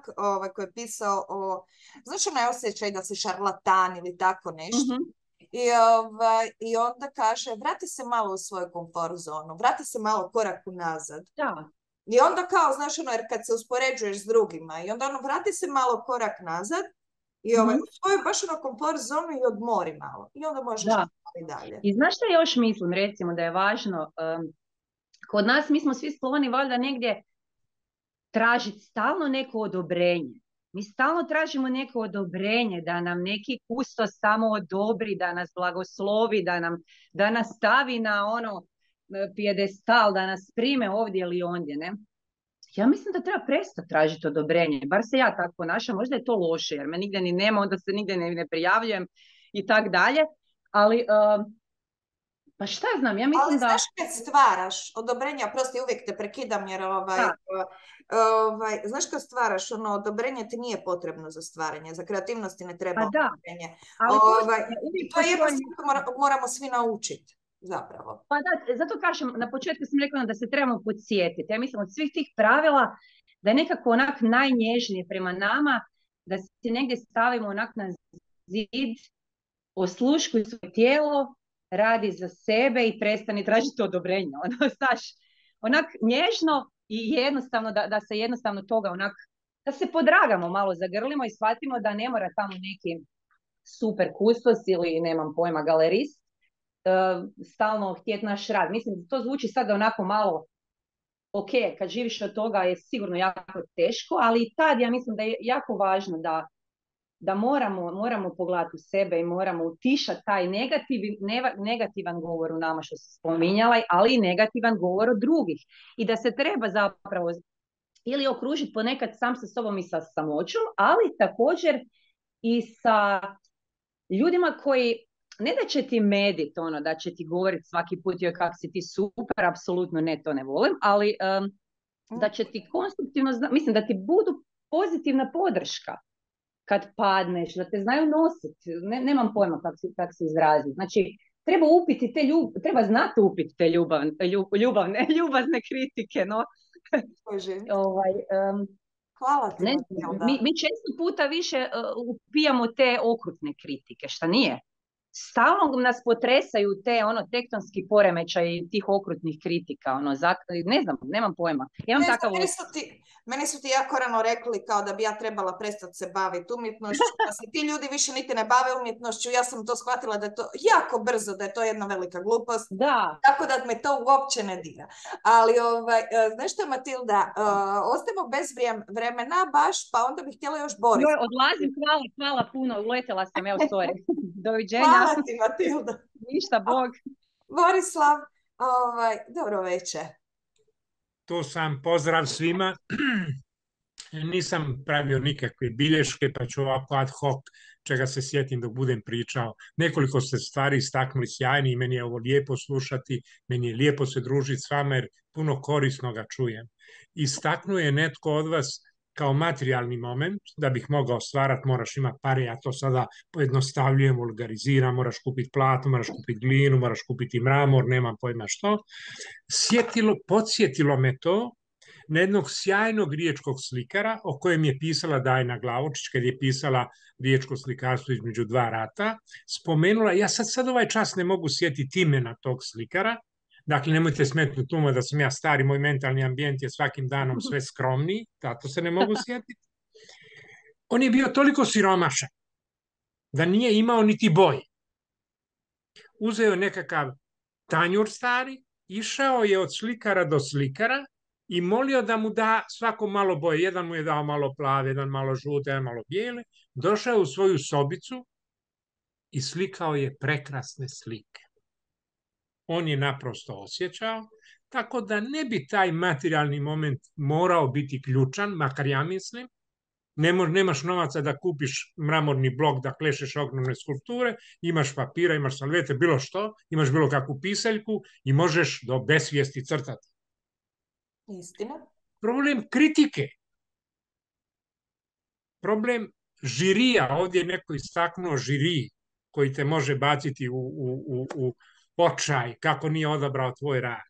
koji je pisao o, znaš onaj osjećaj da si šarlatan ili tako nešto. Mm-hmm. I onda kaže, vrati se malo u svoju komfort zonu, vrati se malo korak unazad. Da. I onda kao, znaš jer kad se uspoređuješ s drugima, i onda vrati se malo korak nazad, i u svoju baš komfort zonu i odmori malo. I onda možeš i dalje. I znaš što još mislim, recimo, da je važno? Kod nas mi smo svi skloni valjda negdje tražiti stalno neko odobrenje. Mi stalno tražimo neko odobrenje, da nam neki kustos samo odobri, da nas blagoslovi, da nas stavi na pijedestal, da nas prime ovdje ili ondje, ne? Ja mislim da treba prestati tražiti odobrenje, bar se ja tako ponašam, možda je to loše jer me nigdje ni nema, onda se nigdje ne prijavljujem i tak dalje, ali pa šta znam, ja mislim ali znaš kad stvaraš odobrenja, prosti uvijek te prekidam jer znaš kad stvaraš odobrenje ti nije potrebno za stvaranje, za kreativnosti ne treba odobrenje. To je jednostavno moramo svi naučiti. Zapravo. Pa da, zato kažem, na početku sam rekla da se trebamo podsjetiti. Ja mislim od svih tih pravila da je nekako onak najnježnije prema nama, da se negdje stavimo onak na zid, osluškuj svoje tijelo, radi za sebe i prestani tražiti odobrenje. Znaš, onak nježno i jednostavno, da se jednostavno toga onak, da se podragamo malo, zagrlimo i shvatimo da ne mora tamo neki super kustos ili nemam pojma galerist stalno htjeti naš rad. Mislim, to zvuči sada onako malo ok, kad živiš od toga je sigurno jako teško, ali i tad ja mislim da je jako važno da moramo pogledati u sebe i moramo utišati taj negativan govor u nama što se spominjala, ali i negativan govor od drugih. I da se treba zapravo ili okružiti ponekad sam sa sobom i sa samoćom, ali također i sa ljudima koji ne da će ti medit, da će ti govoriti svaki put joj kak si ti super, apsolutno ne, to ne volim, ali da će ti konstruktivno, mislim da ti budu pozitivna podrška kad padneš, da te znaju nositi, nemam pojma kak se izrazi. Znači, treba upiti treba znati upiti te ljubazne kritike, no. Hvala ti. Mi često puta više upijamo te okrutne kritike, šta nije? Stalno nas potresaju te tektonski poremećaj tih okrutnih kritika, ne znam, nemam pojma. Meni su ti jako rano rekli kao da bi ja trebala prestati se baviti umjetnošću, pa se ti ljudi više niti ne bave umjetnošću. Ja sam to shvatila da je to jako brzo, da je to jedna velika glupost. Da. Tako da me to uopće ne dira. Ali, znaš što, Matilda, ostajemo bez vremena baš, pa onda bih htjela još Boris. Joj, odlazim, hvala puno, uletela sam, evo, sorry. Doviđenja. Hvala ti, Matilda. Ništa, Bog. Borislav, dobro večer. Tu sam, pozdrav svima. Nisam pravio nikakve bilješke, pa ću ovako ad hoc čega se sjetim dok budem pričao. Nekoliko ste stvari istaknuli sjajni i meni je ovo lijepo slušati, meni je lijepo se družiti s vama jer puno korisnoga čujem. Istaknuje netko od vas kao materijalni moment, da bih mogao stvarati, moraš imati pare, ja to sada pojednostavljujem, vulgariziram, moraš kupiti platno, moraš kupiti glinu, moraš kupiti mramor, nemam pojma što. Podsjetilo me to na jednog sjajnog riječkog slikara o kojem je pisala Dajna Glavočić kad je pisala riječko slikarstvo između dva rata. Spomenula, ja sad ovaj čas ne mogu sjetiti imena tog slikara, dakle nemojte smetnuti uma da sam ja stari, moj mentalni ambijent je svakim danom sve skromniji, zato se ne mogu sjetiti. On je bio toliko siromašan da nije imao niti boje. Uzeo je nekakav tanjur stari, išao je od slikara do slikara i molio da mu da svako malo boje. Jedan mu je dao malo plave, jedan malo žute, jedan malo bijele. Došao je u svoju sobicu i slikao je prekrasne slike. On je naprosto osjećao, tako da ne bi taj materijalni moment morao biti ključan, makar ja mislim. Nemaš novaca da kupiš mramorni blok, da klešeš ogromne skulpture, imaš papira, imaš salvete, bilo što, imaš bilo kakvu pisaljku i možeš do besvijesti crtati. Istina. Problem kritike, problem žirija, ovdje je neko istaknuo žiri koji te može baciti u očaj kako nije odabrao tvoj rad.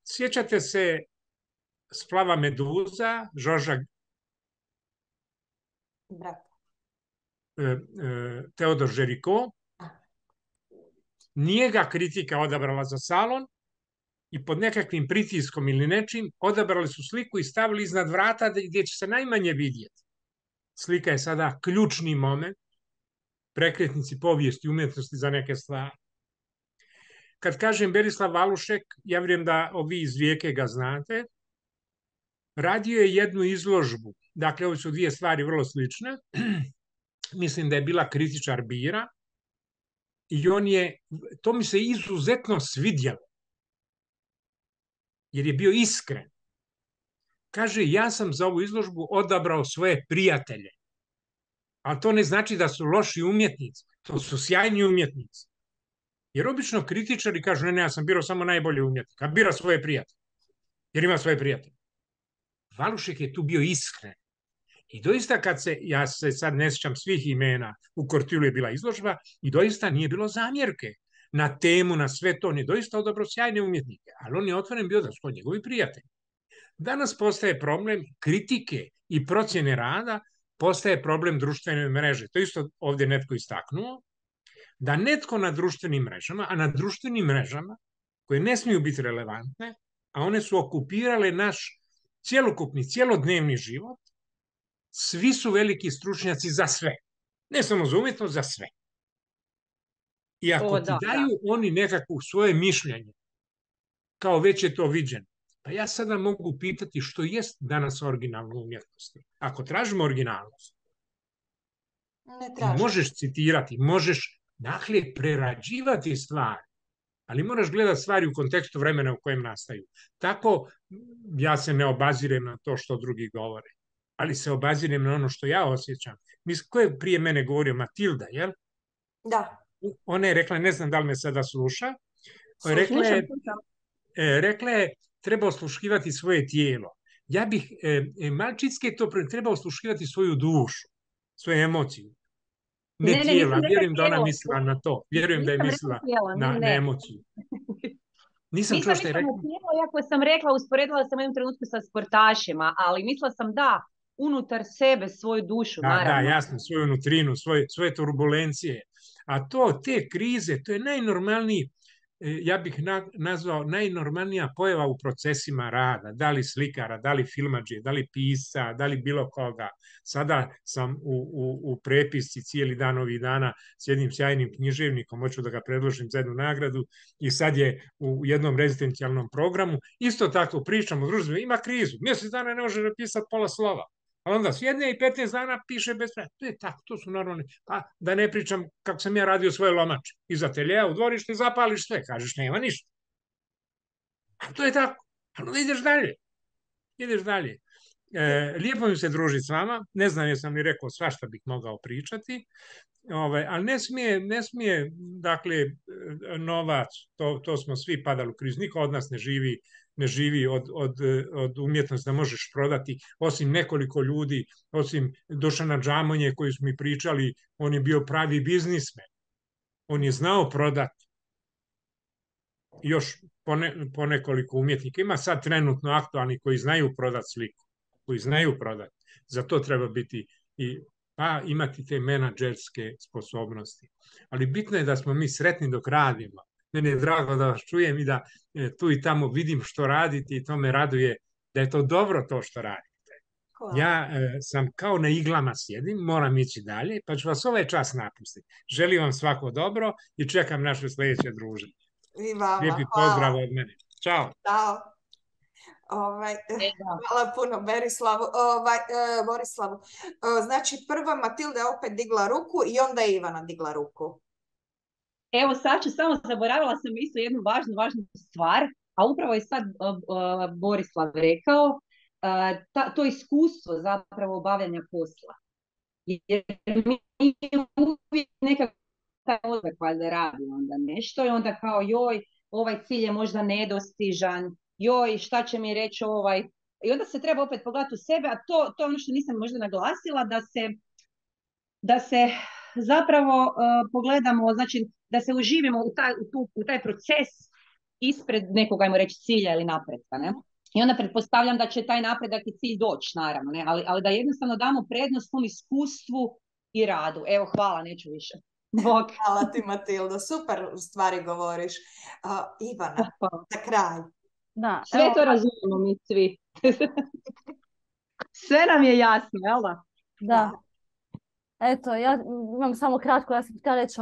Sjećate se Splava Meduza, Žorža Teodor Žeriko. Nije ga kritika odabrala za salon i pod nekakvim pritiskom ili nečim odabrali su sliku i stavili iznad vrata gdje će se najmanje vidjeti. Slika je sada ključni moment, prekretnici povijesti umjetnosti za neke stvari. Kad kažem Berislav Valušek, ja vjerujem da ovi iz Rijeke ga znate, radio je jednu izložbu. Dakle, ove su dvije stvari vrlo slične. Mislim da je bila kritičar bira i to mi se izuzetno svidjelo. Jer je bio iskren. Kaže, ja sam za ovu izložbu odabrao svoje prijatelje. Ali to ne znači da su loši umjetnici. To su sjajni umjetnici. Jer obično kritičari kažu, ne, ja sam birao samo najbolji umjetnik. A bira svoje prijatelje. Jer ima svoje prijatelje. Valušek je tu bio iskren. I doista ja se sad ne sjećam svih imena, u Kortilu je bila izložba i doista nije bilo zamjerke na temu, na sve to. On je doista odabrao sjajne umjetnike, ali on je otvoren bio da su to njegovi prijatelji. Danas postaje problem kritike i procjene rada, postaje problem društvene mreže. To isto ovdje netko istaknuo, da netko na društvenim mrežama, a na društvenim mrežama, koje ne smiju biti relevantne, a one su okupirale naš cjelokupni, cjelodnevni život, svi su veliki stručnjaci za sve. Ne samo za umjetnost, za sve. I ako ti daju oni nekakvo svoje mišljenje, kao već je to viđeno, pa ja sada mogu pitati što jest danas originalno umjetnosti. Ako tražimo originalnost, možeš citirati, možeš prerađivati stvari, ali moraš gledati stvari u kontekstu vremena u kojem nastaju. Tako ja se ne obazirem na to što drugi govore, ali se obazirem na ono što ja osjećam. Ko je prije mene govorio? Matilda, jel? Da. Ona je rekla, ne znam da li me sada sluša, rekla je treba osluškivati svoje tijelo. Ja bih malčitske to treba osluškivati svoju dušu, svoju emociju. Ne tijela, vjerujem da ona mislila na to. Vjerujem da je mislila na emociju. Nisam čuo što je rekla. Iako sam rekla, usporedila sam u jednom trenutku sa sportašima, ali mislila sam da, unutar sebe, svoju dušu, naravno. Da, jasno, svoju nutrinu, svoje turbulencije. A te krize, to je najnormalniji ja bih nazvao najnormalnija pojava u procesima rada, da li slikara, da li filmadžije, da li pisca, da li bilo koga. Sada sam u prepisci cijeli dan ovih dana s jednim sjajnim književnikom, hoću da ga predložim za jednu nagradu i sad je u jednom rezidencijalnom programu. Isto tako pričamo, družimo, ima krizu, mjesec dana ne može napisati pola slova. A onda sjedne i 15 dana piše bez vremena. To je tako, to su normalni. Pa da ne pričam kako sam ja radio svoje lomače. Iz ateljeja u dvorište zapališ sve, kažeš nema ništa. A to je tako. Ali onda ideš dalje. Ideš dalje. Lijepo mi se družiti s vama. Ne znam jesam li rekao svašta bih mogao pričati. Ali ne smije, dakle, novac, to smo svi padali u krizu. Niko od nas ne živi od umjetnosti da možeš prodati, osim nekoliko ljudi, osim Dušana Džamonje koji su mi pričali, on je bio pravi biznismen. On je znao prodati. Još po nekoliko umjetnika. Ima sad trenutno aktualni koji znaju prodati sliku, koji znaju prodati. Za to treba biti pa imati te menadžerske sposobnosti. Ali bitno je da smo mi sretni dok radimo. Mene je drago da vas čujem i da tu i tamo vidim što radite i to me raduje da je to dobro to što radite. Hvala. Ja sam kao na iglama sjedim, moram ići dalje, pa ću vas ovaj čas napustiti. Želim vam svako dobro i čekam naše sljedeće druženje. I vama, lijepi pozdrav od mene. Ćao. Ćao. Hvala puno Borislavu. Znači prva Matilda je opet digla ruku i onda je Ivana digla ruku. Evo sad ću samo, zaboravila sam isto jednu važnu stvar, a upravo je sad Borislav rekao, to iskustvo zapravo obavljanja posla. Jer mi uvijek nekako koja da radi onda nešto i onda kao joj, ovaj cilj je možda nedostižan, joj, šta će mi reći ovaj... I onda se treba opet pogledati u sebe, a to je ono što nisam možda naglasila, da se zapravo pogledamo, znači da se uživimo u taj proces ispred nekog, ajmo reći, cilja ili napretka, ne? I onda pretpostavljam da će taj napredak i cilj doći, naravno, ne? Ali da jednostavno damo prednost tom iskustvu i radu. Evo, hvala, neću više. Bog. Hvala ti, Matilda, super stvari govoriš. Ivana, za kraj. Da, sve to razumemo mi svi. Sve nam je jasno, jel da? Da. Eto, ja imam samo kratko, ja sam htjela reći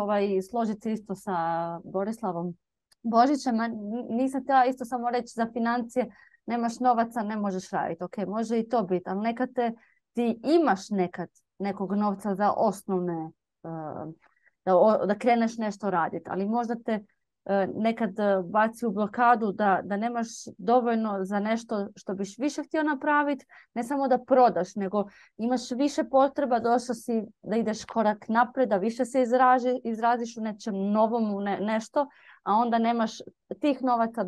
složiti isto sa Borislavom Božićem, nisam htjela isto samo reći za financije, nemaš novaca, ne možeš raditi. Ok, može i to biti, ali nekad ti imaš nekog novca za osnovne, da kreneš nešto raditi, ali možda te nekad baci u blokadu da nemaš dovoljno za nešto što biš više htio napraviti, ne samo da prodaš, nego imaš više potreba, došao si da ideš korak naprijed, da više se izraziš u nečem novom, u nešto, a onda nemaš tih novaca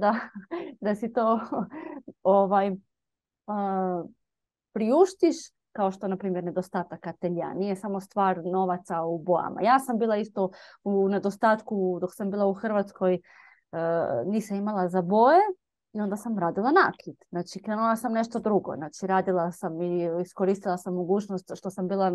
da si to priuštiš, kao što, na primjer, nedostatak atelja. Nije samo stvar novaca u bojama. Ja sam bila isto u nedostatku, dok sam bila u Hrvatskoj, nisam imala za boje i onda sam radila nakit. Znači, krenula sam nešto drugo. Znači, radila sam i iskoristila sam mogućnost što sam bila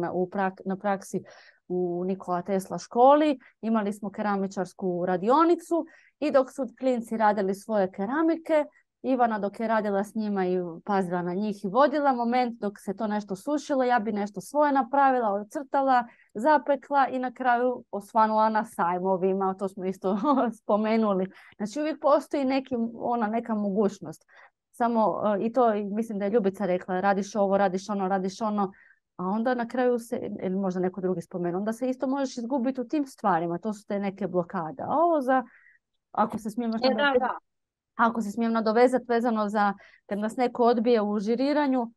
na praksi u Nikola Tesla školi. Imali smo keramičarsku radionicu i dok su klinci radili svoje keramike, Ivana dok je radila s njima i pazila na njih i vodila moment dok se to nešto sušilo, ja bi nešto svoje napravila, ocrtala, zapekla i na kraju osvanula na sajmovima, to smo isto spomenuli. Znači uvijek postoji neka mogućnost. Samo i to mislim da je Ljubica rekla, radiš ovo, radiš ono, a onda na kraju se, ili možda neko drugi spomenu, onda se isto možeš izgubiti u tim stvarima, to su te neke blokade. A ovo ako se smijem Ako se smijem nadovezati vezano za kad nas neko odbije u žiriranju,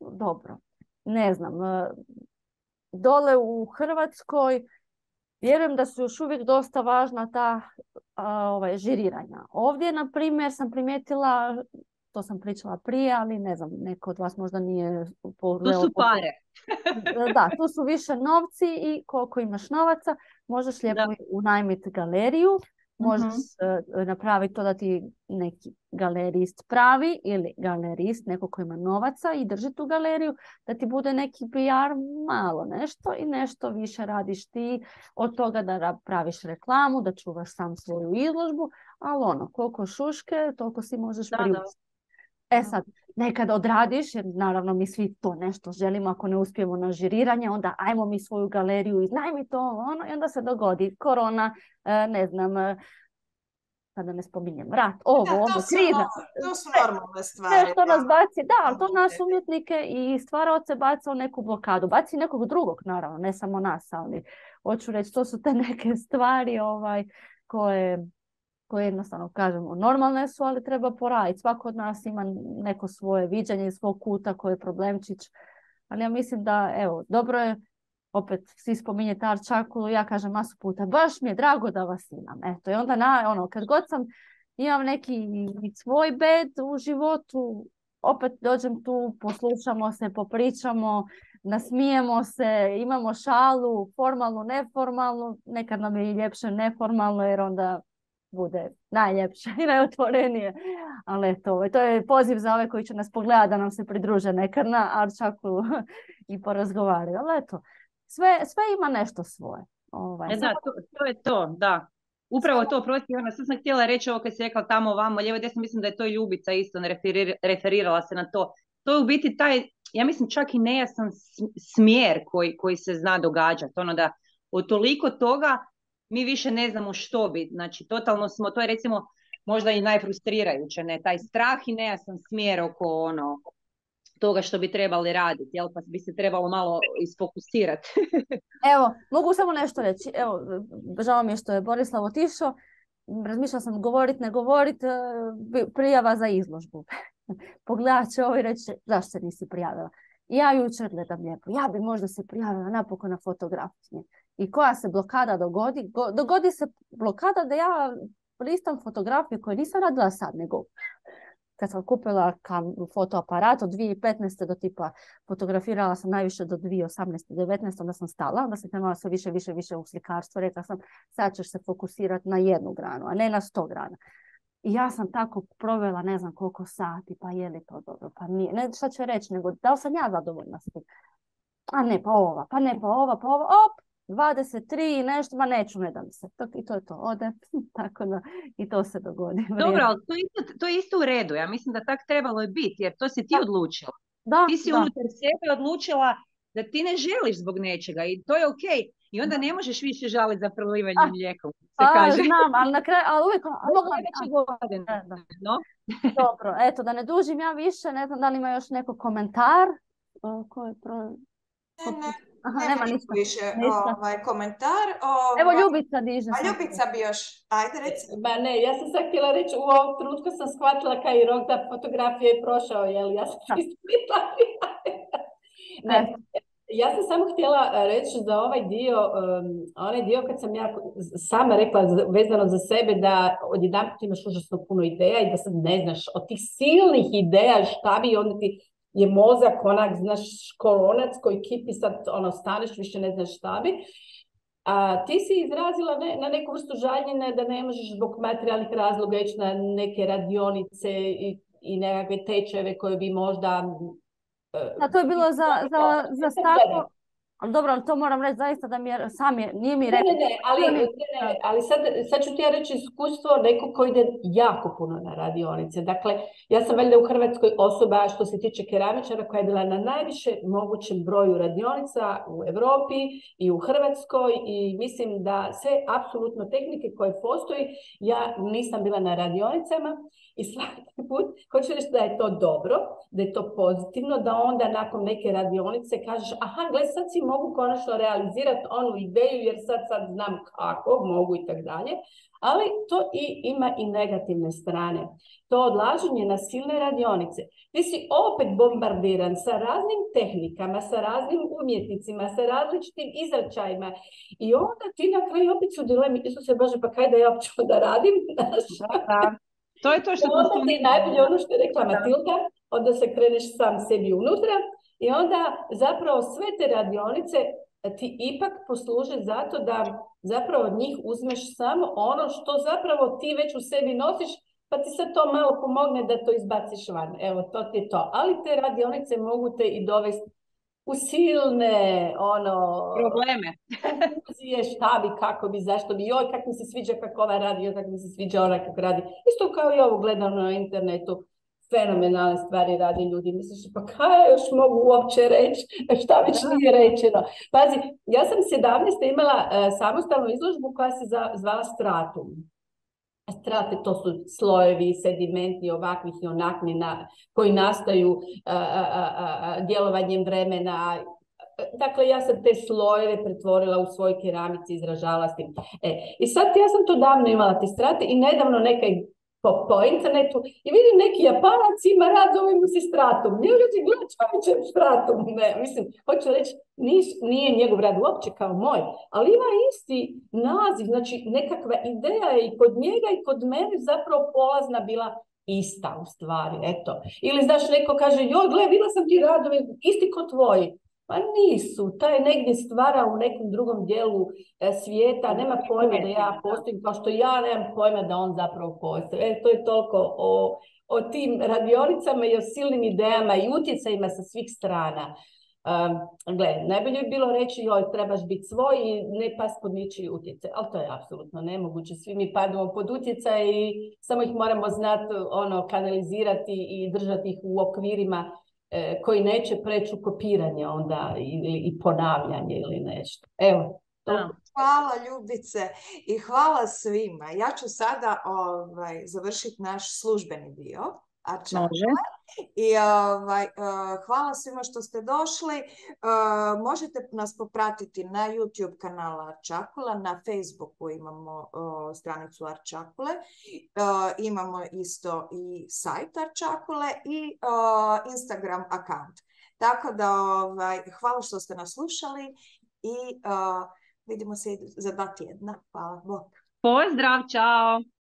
dobro, ne znam, dole u Hrvatskoj vjerujem da su još uvijek dosta važna ta žiriranja. Ovdje, na primjer, sam primijetila, to sam pričala prije, ali ne znam, neko od vas možda nije... Tu su pare. Da, tu su više novci i koliko imaš novaca, možeš lijepo unajmiti galeriju, možeš napraviti to da ti neki galerist pravi ili galerist, neko ko ima novaca i drži tu galeriju, da ti bude neki PR malo nešto i nešto više radiš ti od toga da praviš reklamu, da čuvaš sam svoju izložbu, ali ono, koliko šuške, toliko si možeš priuštiti. E sad, nekad odradiš, jer naravno mi svi to nešto želimo, ako ne uspijemo na žiriranje, onda ajmo mi svoju galeriju, iznajmi to, ono, i onda se dogodi korona, ne znam, sada ne spominjem, rat, kriza. To su normalne stvari. Nešto nas baci, ali to nas umjetnike i stvaraoce baca u neku blokadu. Baci nekog drugog, naravno, ne samo nas, ali hoću reći, to su te neke stvari koje jednostavno kažemo normalne su, ali treba poraditi. Svako od nas ima neko svoje viđenje iz svog kuta koji je problemčić. Ali ja mislim da, evo, dobro je, opet svi spominjete Art Čakulu, ja kažem masu puta, baš mi je drago da vas imam. Eto, i onda kad god imam neki svoj bed u životu, opet dođem tu, poslušamo se, popričamo, nasmijemo se, imamo šalu, formalnu, neformalnu, nekad nam je i ljepše neformalno, jer onda bude najljepše i najotvorenije. Ali eto, to je poziv za ove koji će nas pogledati da nam se pridruže nekad na Art Čakulu i porazgovaraju. Ali eto, sve ima nešto svoje. Da, to je to, da. Upravo to, protiv, sad sam htjela reći ovo kad si rekla tamo, vamo, lijevo, desno, mislim da je to i Ljubica isto referirala se na to. To je u biti taj, ja mislim čak i nejasan smjer koji se zna događati. Ono da od toliko toga mi više ne znamo što bi. Znači, totalno smo, to je recimo možda i najfrustrirajuće, ne? Taj strah i nejasan smjer oko toga što bi trebali raditi, jel? Pa bi se trebalo malo isfokusirati. Evo, mogu samo nešto reći. Evo, žao mi je što je Borislav otišao. Razmišljala sam govorit, ne govorit, prijava za izložbu. Pogledat će ovo i reći, zašto se nisi prijavila? I ja jučer gledam lijepo. Ja bi možda se prijavila napokon na fotografije. I koja se blokada dogodi? Dogodi se blokada da ja listam fotografije koje nisam radila sad, nego kad sam kupila fotoaparat od 2015. do tipa fotografirala sam najviše do 2018. 19. onda sam stala, onda sam krenula sve više u slikarstvo. Rekla sam, sad ćeš se fokusirati na jednu granu, a ne na 100 grana. I ja sam tako provela ne znam koliko sati, pa je li to dobro, pa nije. Ne šta ću reći, nego da li sam ja zadovoljna s tim? A ne, pa ova, op, 23 nešto, ma neću, ne da mi se. I to je to, ode, tako da i to se dogodi. Dobro, ali to je isto u redu, ja mislim da tak trebalo je biti, jer to si ti odlučila. Ti si unutar sebe odlučila da ti ne želiš zbog nečega i to je okej. I onda ne možeš više žaliti za prolivanjem mlijekom, se kaže. Znam, ali na kraju, ali uvijek... No? Dobro, eto, da ne dužim ja više, ne znam da li ima još neko komentar. Nema ništa više komentar. Evo Ljubica diže. A Ljubica bi još, ajde reci. Ne, ja sam sad htjela reći, u ovom trenutku sam shvatila kaj i rok da fotografije je prošao, jel? Ja sam ispitla. Ne, ja sam samo htjela reći za ovaj dio, onaj dio kad sam ja sama rekla vezano za sebe da odjedanput imaš užasno puno ideja i da sad ne znaš od tih silnih ideja šta bi, onda ti je mozak onak, znaš, kolonac koji kipi, sad staneš, više ne znaš šta bi. A ti si izrazila na neku vrstu žaljenja da ne možeš zbog materijalnih razloga ići na neke radionice i nekakve tečajeve koje bi možda... A to je bilo za staklo. Ali dobro, ali to moram reći zaista da mi je, nije mi rekao. Ali sad ću ti ja reći iskustvo nekog koji ide jako puno na radionice. Dakle, ja sam valjda u Hrvatskoj osoba što se tiče keramičara koja je bila na najviše mogućem broju radionica u Europi i u Hrvatskoj i mislim da sve apsolutno tehnike koje postoji, ja nisam bila na radionicama i svaki put hoću reći da je to dobro, da je to pozitivno, da onda nakon neke radionice kažeš, aha, gle, sad si mogu konačno realizirati onu ideju jer sad znam kako, mogu i tak dalje, ali to ima i negativne strane. To odlaženje na silne radionice. Ti si opet bombardiran sa raznim tehnikama, sa raznim umjetnicima, sa različitim izračajima i onda ti na kraju opet su dilemi, Isuse Bože, pa kaj da ja uopće da radim? To je to što... Onda ti najbolje ono što je rekla Matilda, onda se kreneš sam sebi unutra i onda zapravo sve te radionice ti ipak posluže zato da zapravo od njih uzmeš samo ono što zapravo ti već u sebi nosiš, pa ti se to malo pomogne da to izbaciš van. Evo, to ti je to. Ali te radionice mogu te i dovesti u silne, Probleme. konfuzije, šta bi, kako bi, zašto bi, joj, kako mi se sviđa kako ova radi, joj, kako mi se sviđa ona kako radi. Isto kao i ovo gledano na internetu, fenomenalne stvari radi ljudi. Misliš, pa kaj još mogu uopće reći, šta već nije rečeno. Pazi, ja sam 17. imala samostalnu izložbu koja se zvala Stratum. Strate, to su slojevi, sedimenti, ovakvih i onakvih koji nastaju djelovanjem vremena. Dakle, ja sam te slojeve pretvorila u svoj keramici, izražala s tim. I sad ja sam to davno imala te strate i nedavno neka po internetu i vidim neki Japanac ima radove mu se stratum. Ja ljudi gledam čovječe stratum. Ne, mislim, hoću reći, nije njegov rad uopće kao moj, ali ima isti naziv, znači nekakva ideja je i kod njega i kod mene zapravo polazna bila ista u stvari, eto. Ili znaš, neko kaže, joj, gle, vidjela sam ti radove isti kod tvoji. Pa nisu, taj negdje stvara u nekom drugom dijelu svijeta, nema pojma da ja postojim, kao što ja nemam pojma da on zapravo postoji. To je toliko o tim radionicama i o silnim idejama i utjecajima sa svih strana. Gle, najbolje bi bilo reći, joj, trebaš biti svoj i ne pas pod ničiji utjecaj, ali to je apsolutno nemoguće. Svi mi padamo pod utjecaj i samo ih moramo znati kanalizirati i držati ih u okvirima koji neće preći u kopiranje onda i ponavljanje ili nešto. Evo. Hvala Ljubice i hvala svima. Ja ću sada završiti naš službeni dio. I hvala svima što ste došli. Možete nas popratiti na YouTube kanala Arčakula, na Facebooku imamo stranicu Arčakule, imamo isto i sajt Arčakule i Instagram account. Tako da hvala što ste nas slušali i vidimo se za 2 tjedna. Hvala, bok. Pozdrav, čao!